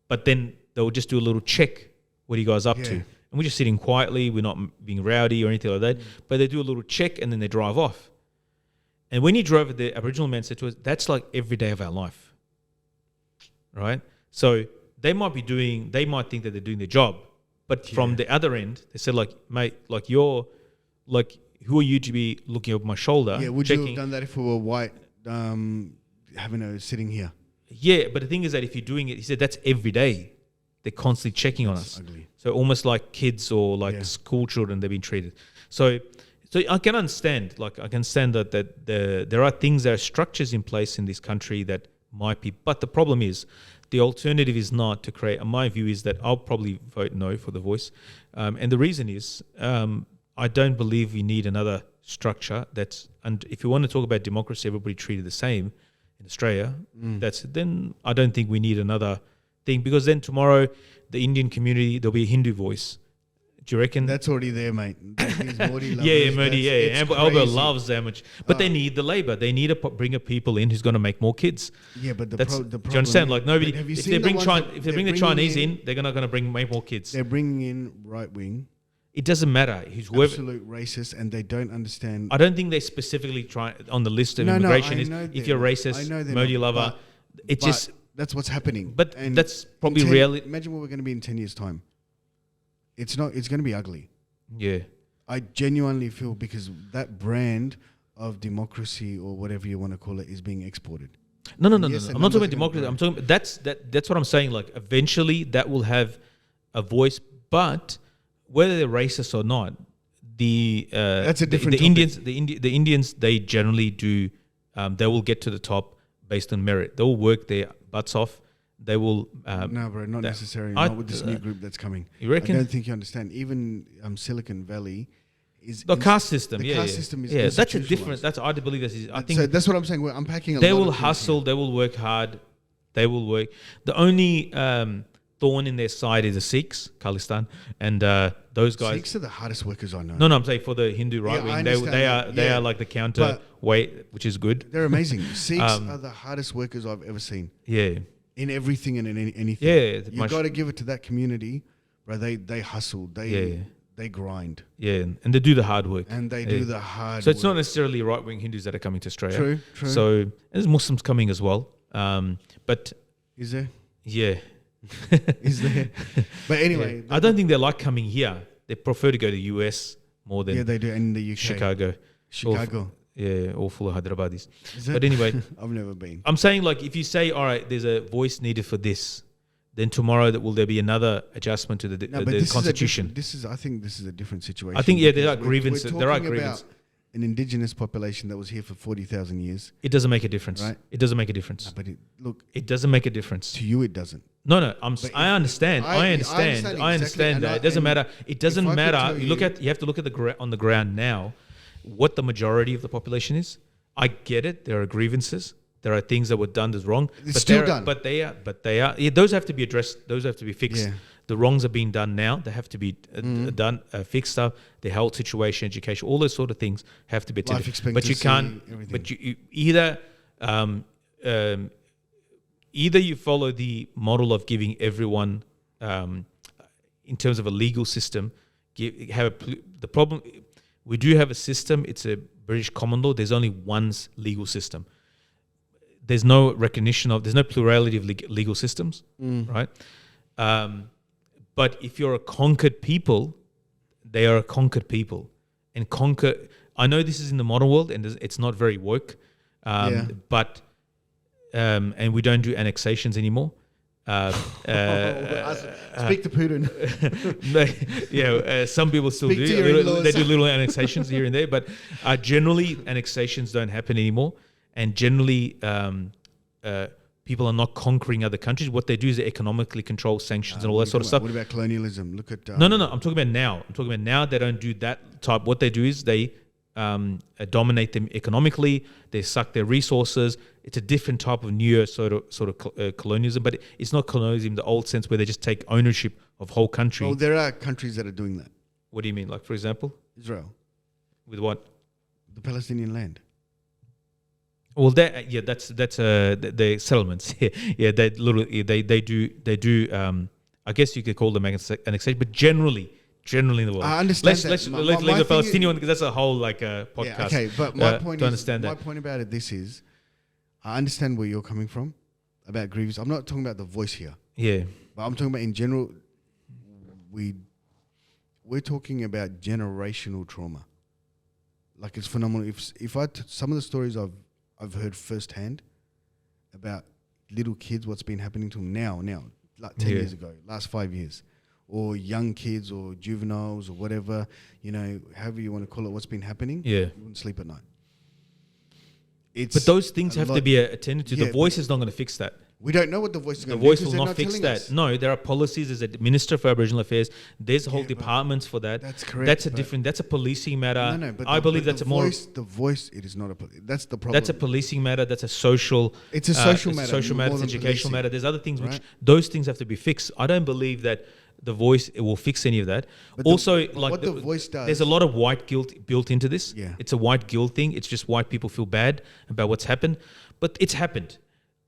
but then they'll just do a little check. What are you guys up to? And we're just sitting quietly. We're not being rowdy or anything like that. But they do a little check and then they drive off. And when he drove it, the Aboriginal man said to us, "That's like every day of our life, right?" So they might think that they're doing their job, but from the other end, they said, like, mate, like you're, like, who are you to be looking over my shoulder? Yeah, would you have done that if we were white, sitting here? Yeah, but the thing is that if you're doing it, he said that's every day. They're constantly checking on us. Ugly. So almost like kids or like school children, they've been treated. So I can understand, that there are things, there are structures in place in this country that might be, but the problem is, the alternative is not to create. My view is that I'll probably vote no for the voice, and the reason is I don't believe we need another structure that's. And if you want to talk about democracy, everybody treated the same in Australia. Then I don't think we need another thing, because then tomorrow the Indian community, there'll be a Hindu voice. Do you reckon? That's already there, mate. Modi, Alba loves that much. But they need the labour. They need to bring a people in who's going to make more kids. Yeah, but the problem... Do you understand? Like nobody... If they bring the Chinese in, they're not going to make more kids. They're bringing in right-wing... It doesn't matter. Absolute racist, and they don't understand... I don't think they specifically try on the list of immigration if you're racist, Modi lover. It's just... That's what's happening. But that's probably reality. Imagine what we're going to be in 10 years' time. It's going to be ugly. Yeah. I genuinely feel, because that brand of democracy, or whatever you want to call it, is being exported. No. I'm not talking about democracy. I'm talking... That's what I'm saying. Like, eventually that will have a voice, but... whether they're racist or not, that's a different topic. The Indians, they generally do. They will get to the top based on merit. They will work their butts off. They will. No, bro, not necessarily. Not with this new group that's coming. You reckon? I don't think you understand. Even Silicon Valley is the caste system. The caste system is that's a different. That's I believe that is. I think so. That's what I'm saying. We're unpacking. They will hustle. They will work hard. They will work. The only thorn in their side is the Sikhs, Khalistan, and those guys. Sikhs are the hardest workers I know. No, I'm saying for the Hindu right wing, they are like the counterweight, which is good. They're amazing. Sikhs are the hardest workers I've ever seen. Yeah, in everything and in anything. Yeah, you got to give it to that community, bro. They hustle. They grind. Yeah, and they do the hard work. And they do the hard work. So it's not necessarily right wing Hindus that are coming to Australia. True. So there's Muslims coming as well. But is there? Yeah. Is there? But anyway, I don't think they like coming here. They prefer to go to the US more than they do, and the UK, Chicago. All full of Hyderabadis. But anyway, I've never been. I'm saying, like, if you say, all right, there's a voice needed for this, then tomorrow will there be another adjustment to the constitution? I think this is a different situation. I think there are grievances. There are grievances. An indigenous population that was here for 40,000 years. It doesn't make a difference. Right? It doesn't make a difference. No, but it doesn't make a difference. To you, it doesn't. No. I understand. I understand that. It doesn't matter. It doesn't matter. You have to look at on the ground now, what the majority of the population is. I get it. There are grievances. There are things that were done as wrong. It's still done. But they are. Yeah, those have to be addressed. Those have to be fixed. Yeah. The wrongs are being done now. They have to be done, fixed up. The health situation, education, all those sort of things have to be attended. Life expectancy, but you can't. Everything. But you either you follow the model of giving everyone, in terms of a legal system, the problem. We do have a system. It's a British common law. There's only one legal system. There's no recognition of. There's no plurality of legal systems, right? But if you're a conquered people, they are a conquered people, and I know this is in the modern world, and it's not very woke, but and we don't do annexations anymore. Speak to Putin. Some people still do. They do little annexations here and there, but generally annexations don't happen anymore, and generally people are not conquering other countries. What they do is they economically control sanctions and all that sort of stuff. What about colonialism? Look at no. I'm talking about now. They don't do that type. What they do is they dominate them economically. They suck their resources. It's a different type of new sort of colonialism, but it's not colonialism in the old sense where they just take ownership of whole country. Well, there are countries that are doing that. What do you mean? Like, for example, Israel. With what? The Palestinian land. Well, that's the settlements. Yeah, they do. I guess you could call them an annexation, but generally in the world. I understand. Let's leave the Palestinian one because that's a whole podcast. Yeah, okay, but my point is, my point about it. This is, I understand where you're coming from about grievance. I'm not talking about the voice here. Yeah, but I'm talking about in general. We're talking about generational trauma. Like it's phenomenal. If some of the stories I've heard firsthand about little kids, what's been happening to them now, like 10 years ago, last 5 years, or young kids or juveniles or whatever, however you want to call it, what's been happening, you wouldn't sleep at night. But those things have to be attended to. The voice is not going to fix that. We don't know what the voice is going to do. The voice will not fix that. No, there are policies. There's a Minister for Aboriginal Affairs. There's whole departments for that. That's correct. That's a policing matter. No, but I believe that's the voice, it is not that's the problem. That's a policing matter. That's a social. It's a social matter. Social matter. It's educational matter. There's other things which those things have to be fixed. I don't believe that the voice will fix any of that. But also, what the voice does, there's a lot of white guilt built into this. Yeah. It's a white guilt thing. It's just white people feel bad about what's happened, but it's happened.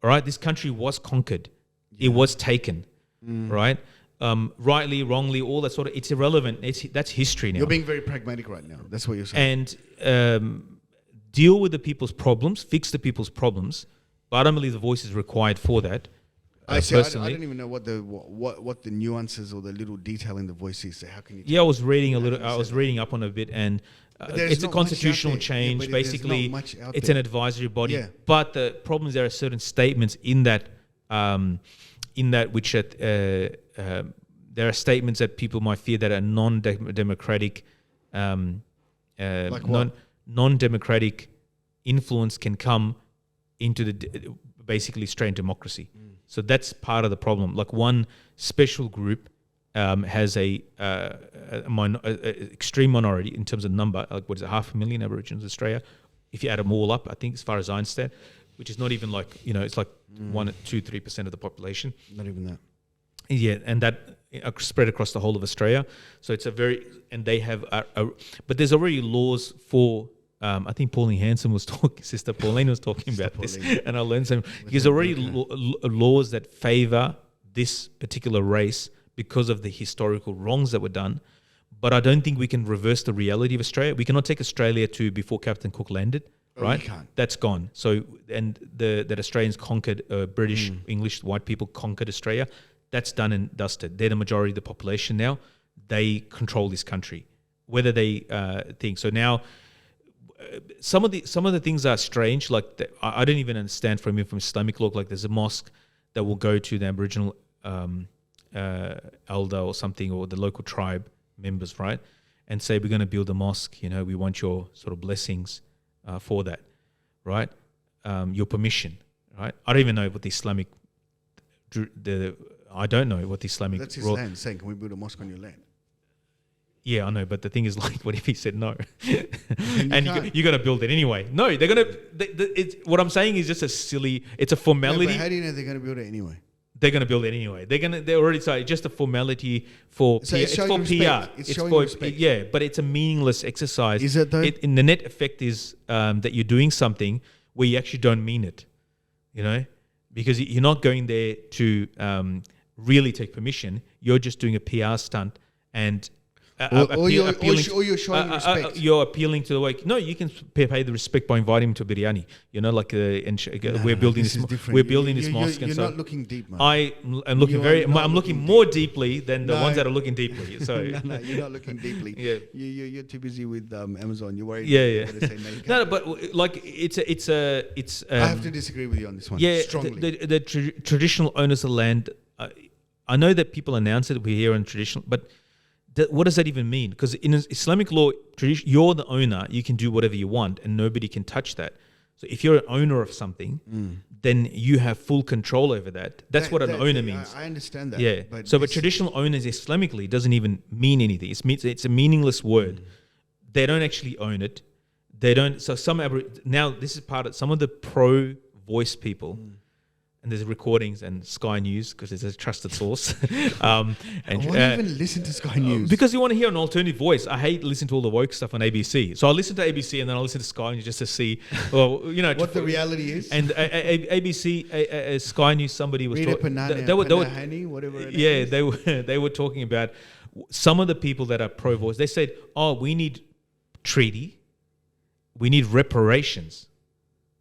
All right, this country was conquered. It was taken, right? Rightly, wrongly, all that sort of. It's irrelevant. That's history now. You're being very pragmatic right now. That's what you're saying. And deal with the people's problems, fix the people's problems. But I don't believe the voice is required for that. I don't even know what the nuances or the little detail in the voice is. So how can you? Yeah, I was reading a little. I was reading up on a bit, and it's a constitutional change. Basically, it's an advisory body. Yeah. But the problem is there are certain statements in that which there are statements that people might fear that are non-democratic, non-democratic influence can come into the basically strained democracy. So that's part of the problem. Like one special group has a extreme minority in terms of number. Like what is it, 500,000 Aboriginals in Australia? If you add them all up, I think as far as I understand, which is not even like, it's like 1%, 2%, 3% of the population. Not even that. Yeah, and that spread across the whole of Australia. So it's and they have but there's already laws for. I think Pauline Hanson was talking. Sister Pauline was talking about this, and I learned something. There's already laws that favour this particular race because of the historical wrongs that were done. But I don't think we can reverse the reality of Australia. We cannot take Australia to before Captain Cook landed. Right, you can't. That's gone. So, and that Australians conquered, British, English, white people conquered Australia. That's done and dusted. They're the majority of the population now. They control this country. Whether they think so now, some of the things are strange. Like I don't even understand from Islamic law. Like there's a mosque that will go to the Aboriginal elder or something, or the local tribe members, right, and say we're going to build a mosque. We want your sort of blessings. For that, right? Your permission, right? I don't even know what the Islamic. I don't know what the Islamic. That's his land saying, "Can we build a mosque on your land?" Yeah, I know, but the thing is, like, what if he said no? And you're going to build it anyway? No, they're going to. What I'm saying is just a silly. It's a formality. No, but how do you know they're going to build it anyway? They're going to build it anyway. They're already saying just a formality for PR. It's for PR. It's for respect. Yeah, but it's a meaningless exercise. Is it though? In the net effect is that you're doing something where you actually don't mean it. Because you're not going there to really take permission. You're just doing a PR stunt and. Or you're showing respect. You're appealing to the way. No, you can pay the respect by inviting him to biryani. We're building this. We're building this mosque. You're not looking deep, man. I'm looking I'm looking more deeply than the ones that are looking deeply. So no, you're not looking deeply. Yeah, you're too busy with Amazon. You're worried. Yeah. Say, no, but like it's. I have to disagree with you on this one. Yeah, strongly. The traditional owners of land. I know that people announce it. We're here on traditional, but. What does that even mean? Because in Islamic law, you're the owner. You can do whatever you want, and nobody can touch that. So if you're an owner of something, then you have full control over that. That's what an owner means. I understand that. Yeah. But traditional owners Islamically doesn't even mean anything. It's a meaningless word. They don't actually own it. They don't. So now this is part of some of the pro-voice people. and there's recordings and Sky News because it's a trusted source. And why do you even listen to Sky News? Because you want to hear an alternative voice. I hate listening to all the woke stuff on ABC. So I listen to ABC and then I listen to Sky News just to see, what the reality is. And ABC, Sky News, somebody was talking. They were talking about some of the people that are pro-voice. They said, we need treaty, we need reparations,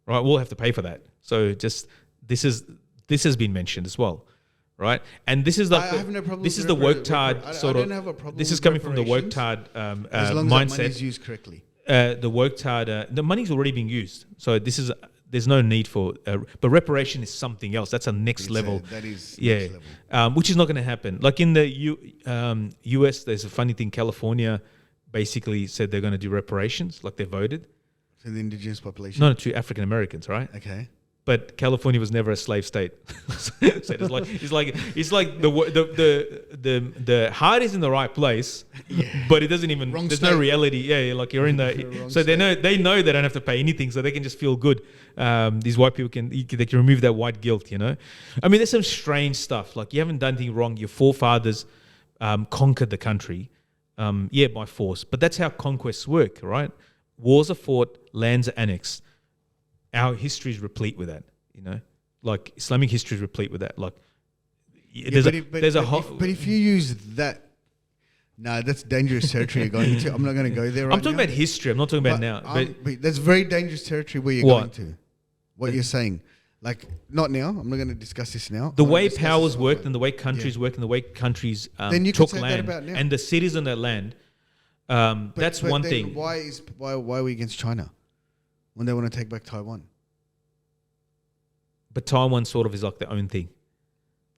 right? We'll have to pay for that. So just this has been mentioned as well, right? And this is like I have no problem this with is the woke-tard sort I of. don't have a problem This with is coming from the reparations, woke-tard as long mindset. as that money is used correctly. The woke-tard, the money's already being used, so there's no need for. But reparation is something else. That's a next level. That is next level. Which is not going to happen. Like in the US, there's a funny thing. California basically said they're going to do reparations, like they voted. To the indigenous population? No, to African Americans, right? Okay. But California was never a slave state. So it's like the heart is in the right place, but it doesn't even. Wrong there's state. no reality. Yeah, like you're in the. So they know they don't have to pay anything, so they can just feel good. These white people can remove that white guilt. I mean, there's some strange stuff. Like you haven't done anything wrong. Your forefathers conquered the country, by force. But that's how conquests work, right? Wars are fought, lands are annexed. Our history is replete with that, like Islamic history is replete with that. Like, but if you use that, that's dangerous territory you're going into. I'm not going to go there. I'm talking about history. I'm not talking about now. But that's very dangerous territory where you're going to. What you're saying, like not now. I'm not going to discuss this now. The way powers worked and the way countries work and the way countries took land and the cities on that land. That's one thing. Why are we against China when they want to take back Taiwan? But Taiwan sort of is like their own thing.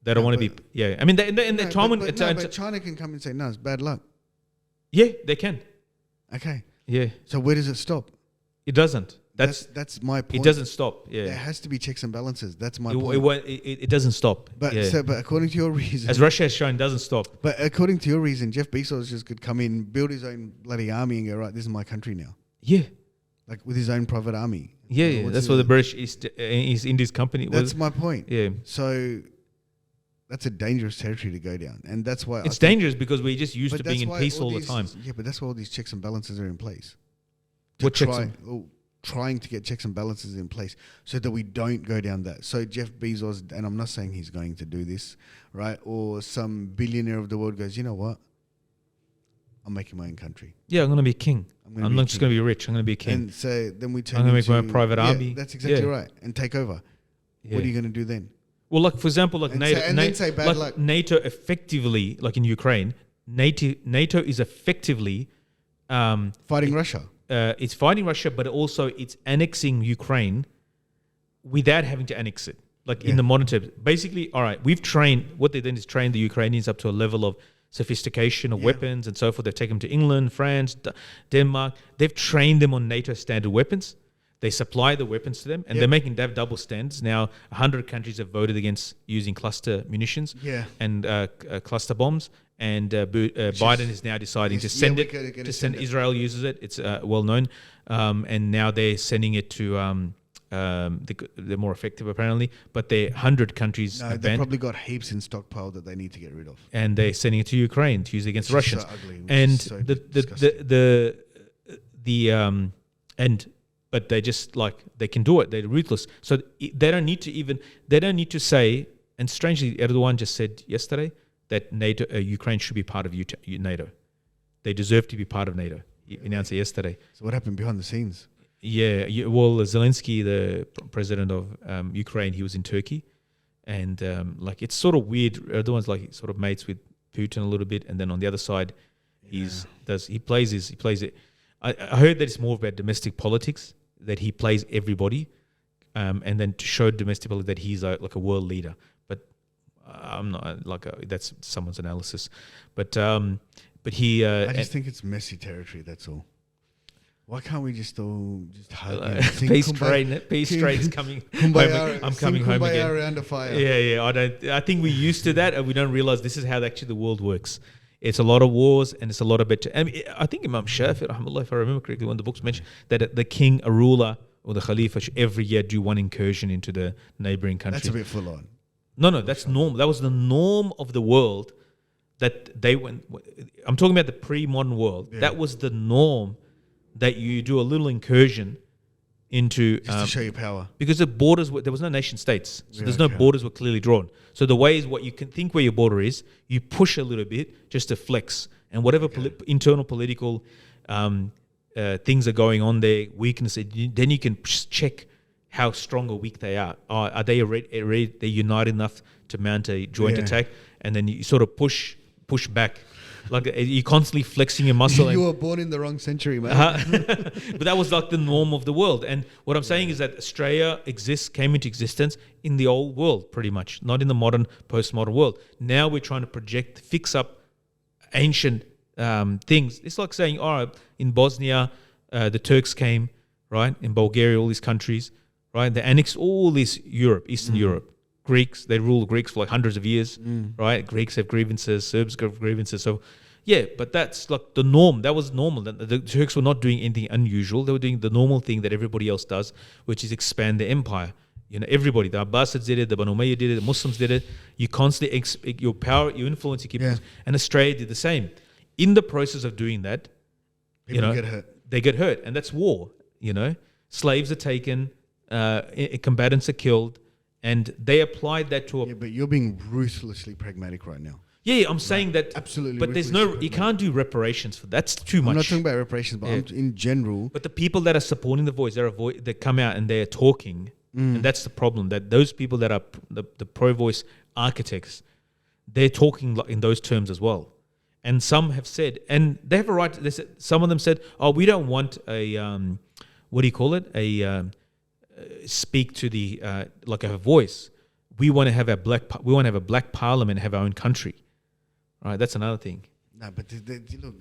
They don't want to be. Yeah, I mean, Taiwan. But China can come and say, no, it's bad luck. Yeah, they can. Okay. Yeah. So where does it stop? It doesn't. That's my point. It doesn't stop. Yeah. There has to be checks and balances. That's my point. It doesn't stop. But according to your reason, as Russia has shown, doesn't stop. But according to your reason, Jeff Bezos just could come in, build his own bloody army, and go, right, this is my country now. Yeah. Like with his own private army. Yeah. That's what the British East Indies Company was. That's my point. Yeah. So that's a dangerous territory to go down, and that's why it's dangerous because we're just used to being in peace all the time. Yeah, but that's why all these checks and balances are in place. Trying to get checks and balances in place so that we don't go down that. So Jeff Bezos, and I'm not saying he's going to do this, right? Or some billionaire of the world goes, you know what? I'm making my own country. Yeah, I'm going to be king. I'm not just going to be rich. I'm going to be a king. And so then we turn. I'm going to make my own private army. That's exactly right. And take over. Yeah. What are you going to do then? Well, like for example, like NATO, say bad luck. NATO effectively, like in Ukraine, NATO is effectively fighting Russia. It's fighting Russia, but also it's annexing Ukraine without having to annex it. Like in the modern terms, basically, all right, we've trained. What they did is train the Ukrainians up to a level of sophistication of weapons and so forth. They've taken them to England, France, Denmark. They've trained them on NATO standard weapons. They supply the weapons to them, and they have double standards. Now, 100 countries have voted against using cluster munitions and cluster bombs. And Biden is now deciding to send it. Israel uses it. It's well known. And now they're sending it to... they're more effective apparently, but 100 countries have they've probably got heaps in stockpile that they need to get rid of, and they're sending it to Ukraine to use against Russians. So ugly, and so but they just like they can do it. They're ruthless, so they don't need to say. And strangely, Erdogan just said yesterday that Ukraine should be part of NATO. They deserve to be part of NATO. He announced it yesterday. So what happened behind the scenes? Yeah, well, Zelensky, the president of Ukraine, he was in Turkey, and it's sort of weird. Erdogan's like sort of mates with Putin a little bit, and then on the other side, he plays it. I heard that it's more about domestic politics, that he plays everybody, and then to show domestic politics that he's like a world leader. But I'm not that's someone's analysis. But he. I just think it's messy territory. That's all. Why can't we just all just hug? Peace train is coming. I'm coming home again. Around a fire. Yeah. I think we're used to that, and we don't realize this is how actually the world works. It's a lot of wars, and it's a lot of I think Imam Shafi, rahmatullah, if I remember correctly, one of the books mentioned that the king, a ruler or the Khalifa should every year do one incursion into the neighboring country. That's a bit full on. No, that's normal. That was the norm of the world that they went. I'm talking about the pre-modern world. Yeah. That was the norm, that you do a little incursion into just to show your power, because the borders there was no nation states, so there's no borders were clearly drawn. So the way is what you can think where your border is, you push a little bit just to flex, and whatever internal political things are going on there, weaknesses, then you can check how strong or weak they are. Are they already they're united enough to mount a joint attack, and then you sort of push back. Like you're constantly flexing your muscle. You were born in the wrong century, man. But that was like the norm of the world. And what I'm saying is that Australia came into existence in the old world, pretty much, not in the modern, postmodern world. Now we're trying to fix up ancient things. It's like saying, all right, in Bosnia, the Turks came, right? In Bulgaria, all these countries, right? They annexed all this Europe, Eastern Europe. Greeks, they ruled Greeks for like hundreds of years, right? Greeks have grievances, Serbs have grievances. So, yeah, but that's like the norm. That was normal. The Turks were not doing anything unusual. They were doing the normal thing that everybody else does, which is expand their empire. You know, everybody, the Abbasids did it, the Banu Umayyad did it, the Muslims did it. You constantly, your power, your influence, you keep, and Australia did the same. In the process of doing that, people get hurt. They get hurt, and that's war. You know, slaves are taken, combatants are killed. And they applied that to but you're being ruthlessly pragmatic right now. Yeah, I'm saying that. Absolutely. But there's you can't do reparations for that's too much. I'm not talking about reparations, but in general. But the people that are supporting the voice, they come out and they're talking. And that's the problem, that those people that are the pro-voice architects, they're talking in those terms as well. And some have said, and they have a right, some of them said, oh, we don't want a, what do you call it? Speak to the like a voice. We want to have a black parliament, and have our own country. Right, that's another thing. No, but look,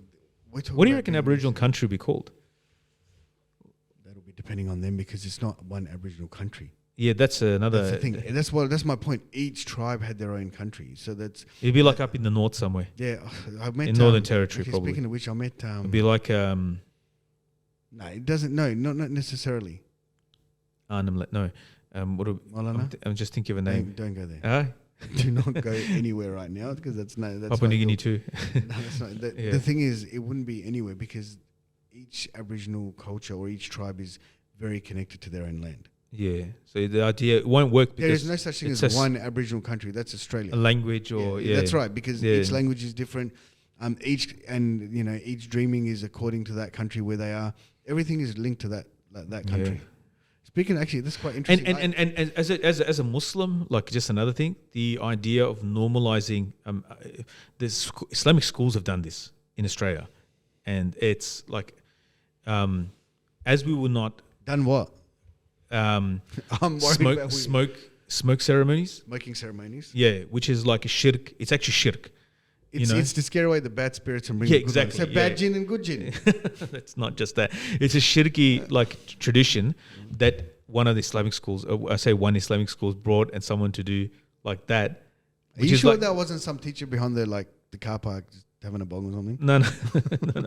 what do you reckon Aboriginal country will be called? That'll be depending on them, because it's not one Aboriginal country. Yeah, that's another. That's the thing. That's my point. Each tribe had their own country, so that's. It'd be like up in the north somewhere. Yeah, I met in Northern Territory. Probably. Speaking of which, I met. It'd be like. No, it doesn't. No, not necessarily. No. I'm just thinking of a name. Don't go there. Do not go anywhere right now, because that's Papua New Guinea too. No, that's not. The thing is, it wouldn't be anywhere, because each Aboriginal culture or each tribe is very connected to their own land. Yeah. So the idea won't work, because there is no such thing as one Aboriginal country. That's Australia. A language or that's right, because each language is different. Each dreaming is according to that country where they are. Everything is linked to that country. Yeah. Speaking, actually, this is quite interesting. And as a Muslim, like, just another thing, the idea of normalizing, Islamic schools have done this in Australia, and it's like, as we will not done what? I'm worried smoke ceremonies, smoking ceremonies. Yeah, which is like a shirk. It's actually shirk. It's to scare away the bad spirits and bring the good ones. So bad jinn and good jinn. That's not just that. It's a shirky tradition that one of the Islamic schools, I say one Islamic school, brought and someone to do like that. Are you sure that wasn't some teacher behind the car park just having a bong or something? No,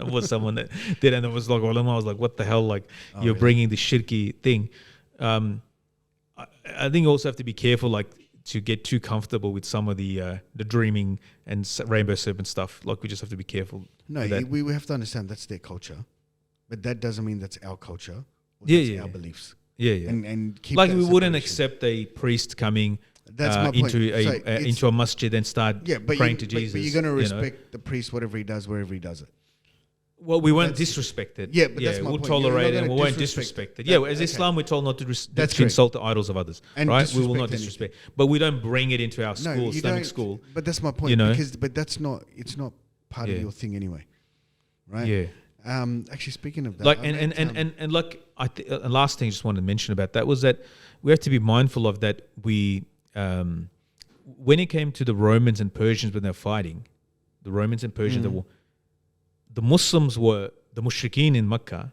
it was someone that did, and it was like, I was like, what the hell? Like, you're bringing the shirky thing. I think you also have to be careful, like, to get too comfortable with some of the dreaming and rainbow serpent stuff. Like, we just have to be careful. No, we have to understand that's their culture, but that doesn't mean that's our culture. Our beliefs. Yeah. And keep like, we wouldn't accept a priest coming into a masjid and start praying to Jesus. But you're going to respect the priest, whatever he does, wherever he does it. Well, we won't disrespect it. Yeah, but that's my we'll point. Tolerate it, and we won't disrespect it. As Islam, we're told not to insult the idols of others, and right? We will not disrespect, but we don't bring it into our school, Islamic school. But that's my point, but that's not. It's not part of your thing anyway, right? Yeah. Actually, speaking of that, like, and like, last thing I just wanted to mention about that was that we have to be mindful of that. We, when it came to the Romans and Persians when they're fighting, the Romans and Persians, the Muslims were the mushrikeen in Mecca,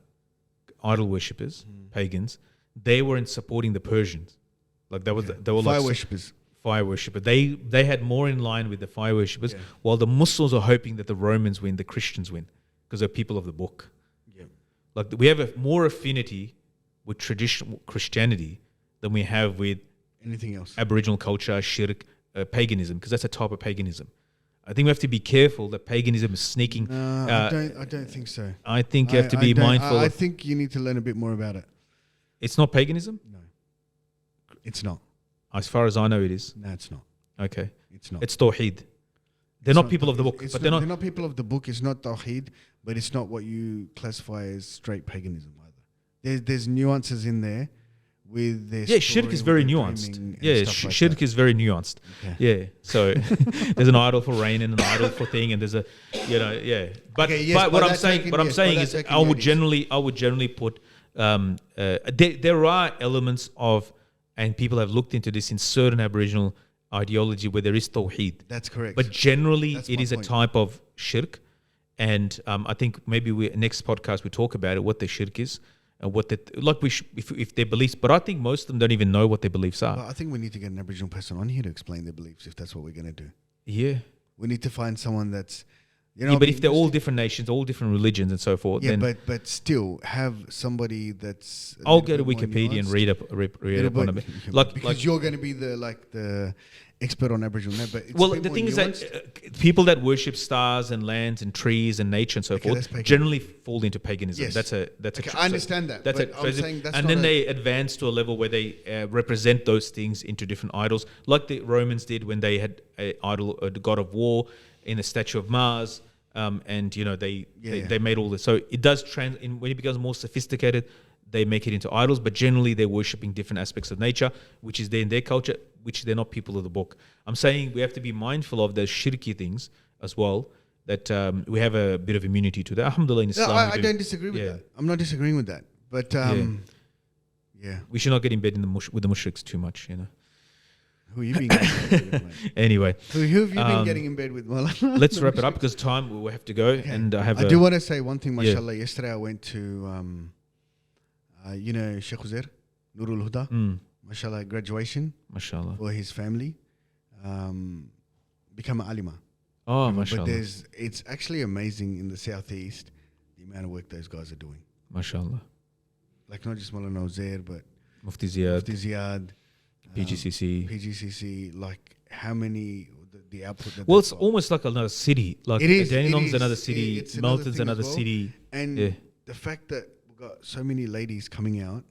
idol worshippers, pagans. They were in supporting the Persians, like they were fire worshippers. Fire worshipper. They had more in line with the fire worshippers, while the Muslims are hoping that the Romans win, the Christians win, because they're people of the book. Yeah. Like, we have a more affinity with traditional Christianity than we have with anything else. Aboriginal culture, shirk, paganism, because that's a type of paganism. I think we have to be careful that paganism is sneaking. I don't think so. I think you have to be mindful. I think you need to learn a bit more about it. It's not paganism? No, it's not. As far as I know, it is. No, it's not. Okay. It's not. It's Tawheed. They're not people of the book. But they're not people of the book. It's not Tawheed, but it's not what you classify as straight paganism either. There's nuances in there with their shirk is very nuanced. Yeah, shirk is very nuanced. Okay. Yeah, so there's an idol for rain and an idol for thing, and there's a, But what I'm saying is, I would generally put there are elements of, and people have looked into this in certain Aboriginal ideology where there is Tawheed. That's correct. But generally, it is a type of shirk, and I think maybe next podcast we talk about it, what the shirk is. What if their beliefs, but I think most of them don't even know what their beliefs are. Well, I think we need to get an Aboriginal person on here to explain their beliefs if that's what we're going to do. Yeah, we need to find someone that's, but if they're all different nations, all different religions, and so forth, then but still have somebody that's. I'll go to Wikipedia and read up on it. Because you're going to be the expert on Aboriginal. But the thing is that people that worship stars and lands and trees and nature and so forth generally fall into paganism. Yes. That's a. I understand that. That's I'm saying that's and then they advance to a level where they represent those things into different idols, like the Romans did when they had a idol, the god of war, in the statue of Mars. And they made all this. So it does when it becomes more sophisticated, they make it into idols, but generally they're worshipping different aspects of nature, which is there in their culture, which they're not people of the book. I'm saying we have to be mindful of those shirky things as well, that we have a bit of immunity to that. Alhamdulillah, in Islam. I don't disagree with that. I'm not disagreeing with that. But we should not get in bed with the mushriks too much, Who you been getting in bed with, mate? Anyway. Who have you been getting in bed with, Maulana? Let's wrap it up because time we have to go. Okay. And I do want to say one thing, mashallah. Yesterday I went to, Sheikh Uzair, Nurul Huda, mashallah, graduation. Mashallah. For his family. Become an alima. Oh, mashallah. But it's actually amazing in the southeast, the amount of work those guys are doing. Mashallah. Like not just Maulana Uzair, but Mufti Ziyad. PGCC, like how many the output that it's almost like another city. Like it is another city, Melton's another city. And the fact that we've got so many ladies coming out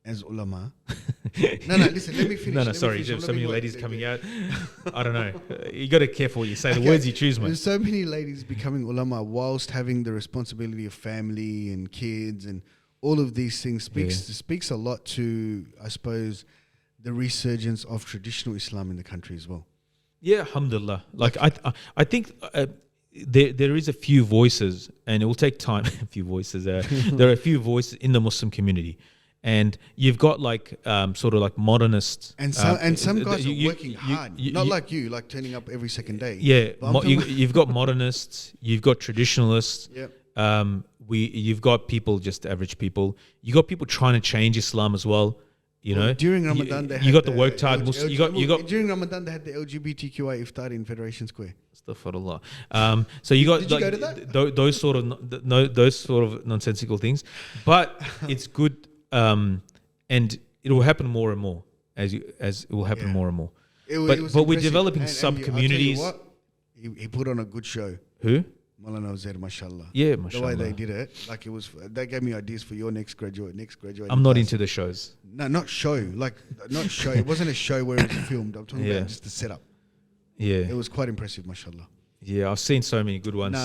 as ulama. No, listen, let me finish. There's so many ladies coming out. I don't know. You got to be careful what you say. The words you choose, man. There's so many ladies becoming ulama whilst having the responsibility of family and kids and all of these things speaks a lot to, I suppose, the resurgence of traditional Islam in the country as well. Yeah, alhamdulillah. Like I think there is a few voices, and it will take time. A few voices. There are a few voices in the Muslim community, and you've got like sort of like modernists, and some guys are working hard. Not like you, like turning up every second day. Yeah, you've got modernists, you've got traditionalists. Yep. You've got people, just average people. You got people trying to change Islam as well. During Ramadan, you got the work hard. You got during Ramadan they had the LGBTQI iftar in Federation Square. Astaghfirullah. So you got Did you go to that? Those sort of nonsensical things, but it's good, and it will happen more and more as it will happen more and more. But we're developing sub communities. He put on a good show. Who? Maulana Uzair, mashallah. Yeah, mashallah. The way they did it, like that gave me ideas for your next graduate. I'm not into the shows. No, not show. Not show. It wasn't a show where it was filmed. I'm talking about just the setup. Yeah. It was quite impressive, mashallah. Yeah, I've seen so many good ones.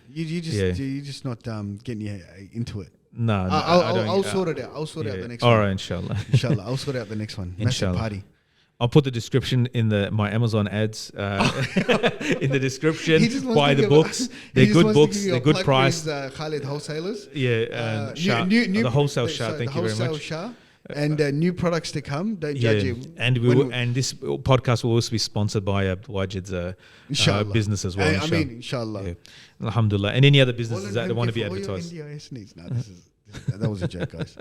You're just not getting into it. No, I'll sort it out. I'll sort out the next one. All right, inshallah. Inshallah, I'll sort out the next one. Massive party. I'll put the description in my Amazon ads in the description. Buy the books. They're good books. They're good price. Khalid Wholesalers. Yeah, the wholesale Shah. Thank you very much. Shah. And new products to come. Don't judge him. And this podcast will also be sponsored by Wajid's business as well. Inshallah. Yeah. Alhamdulillah. And any other businesses that want to be advertised. NDIS needs. No, this That was a joke, guys.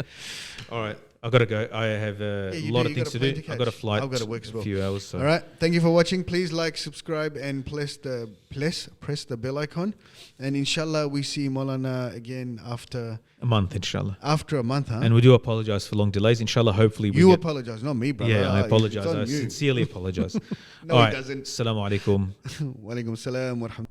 All right. I've got to go. I have a lot of things to do. I've got a flight. I've got to work as well. A few hours. So. All right. Thank you for watching. Please like, subscribe, and press the bell icon. And inshallah, we see Maulana again after a month, inshallah. After a month, huh? And we do apologize for long delays. Inshallah, hopefully we apologize, not me, brother. Yeah, I apologize. I sincerely apologize. No, All he right. doesn't. Assalamu alaikum. Wa alaikum salam wa rahmatullah.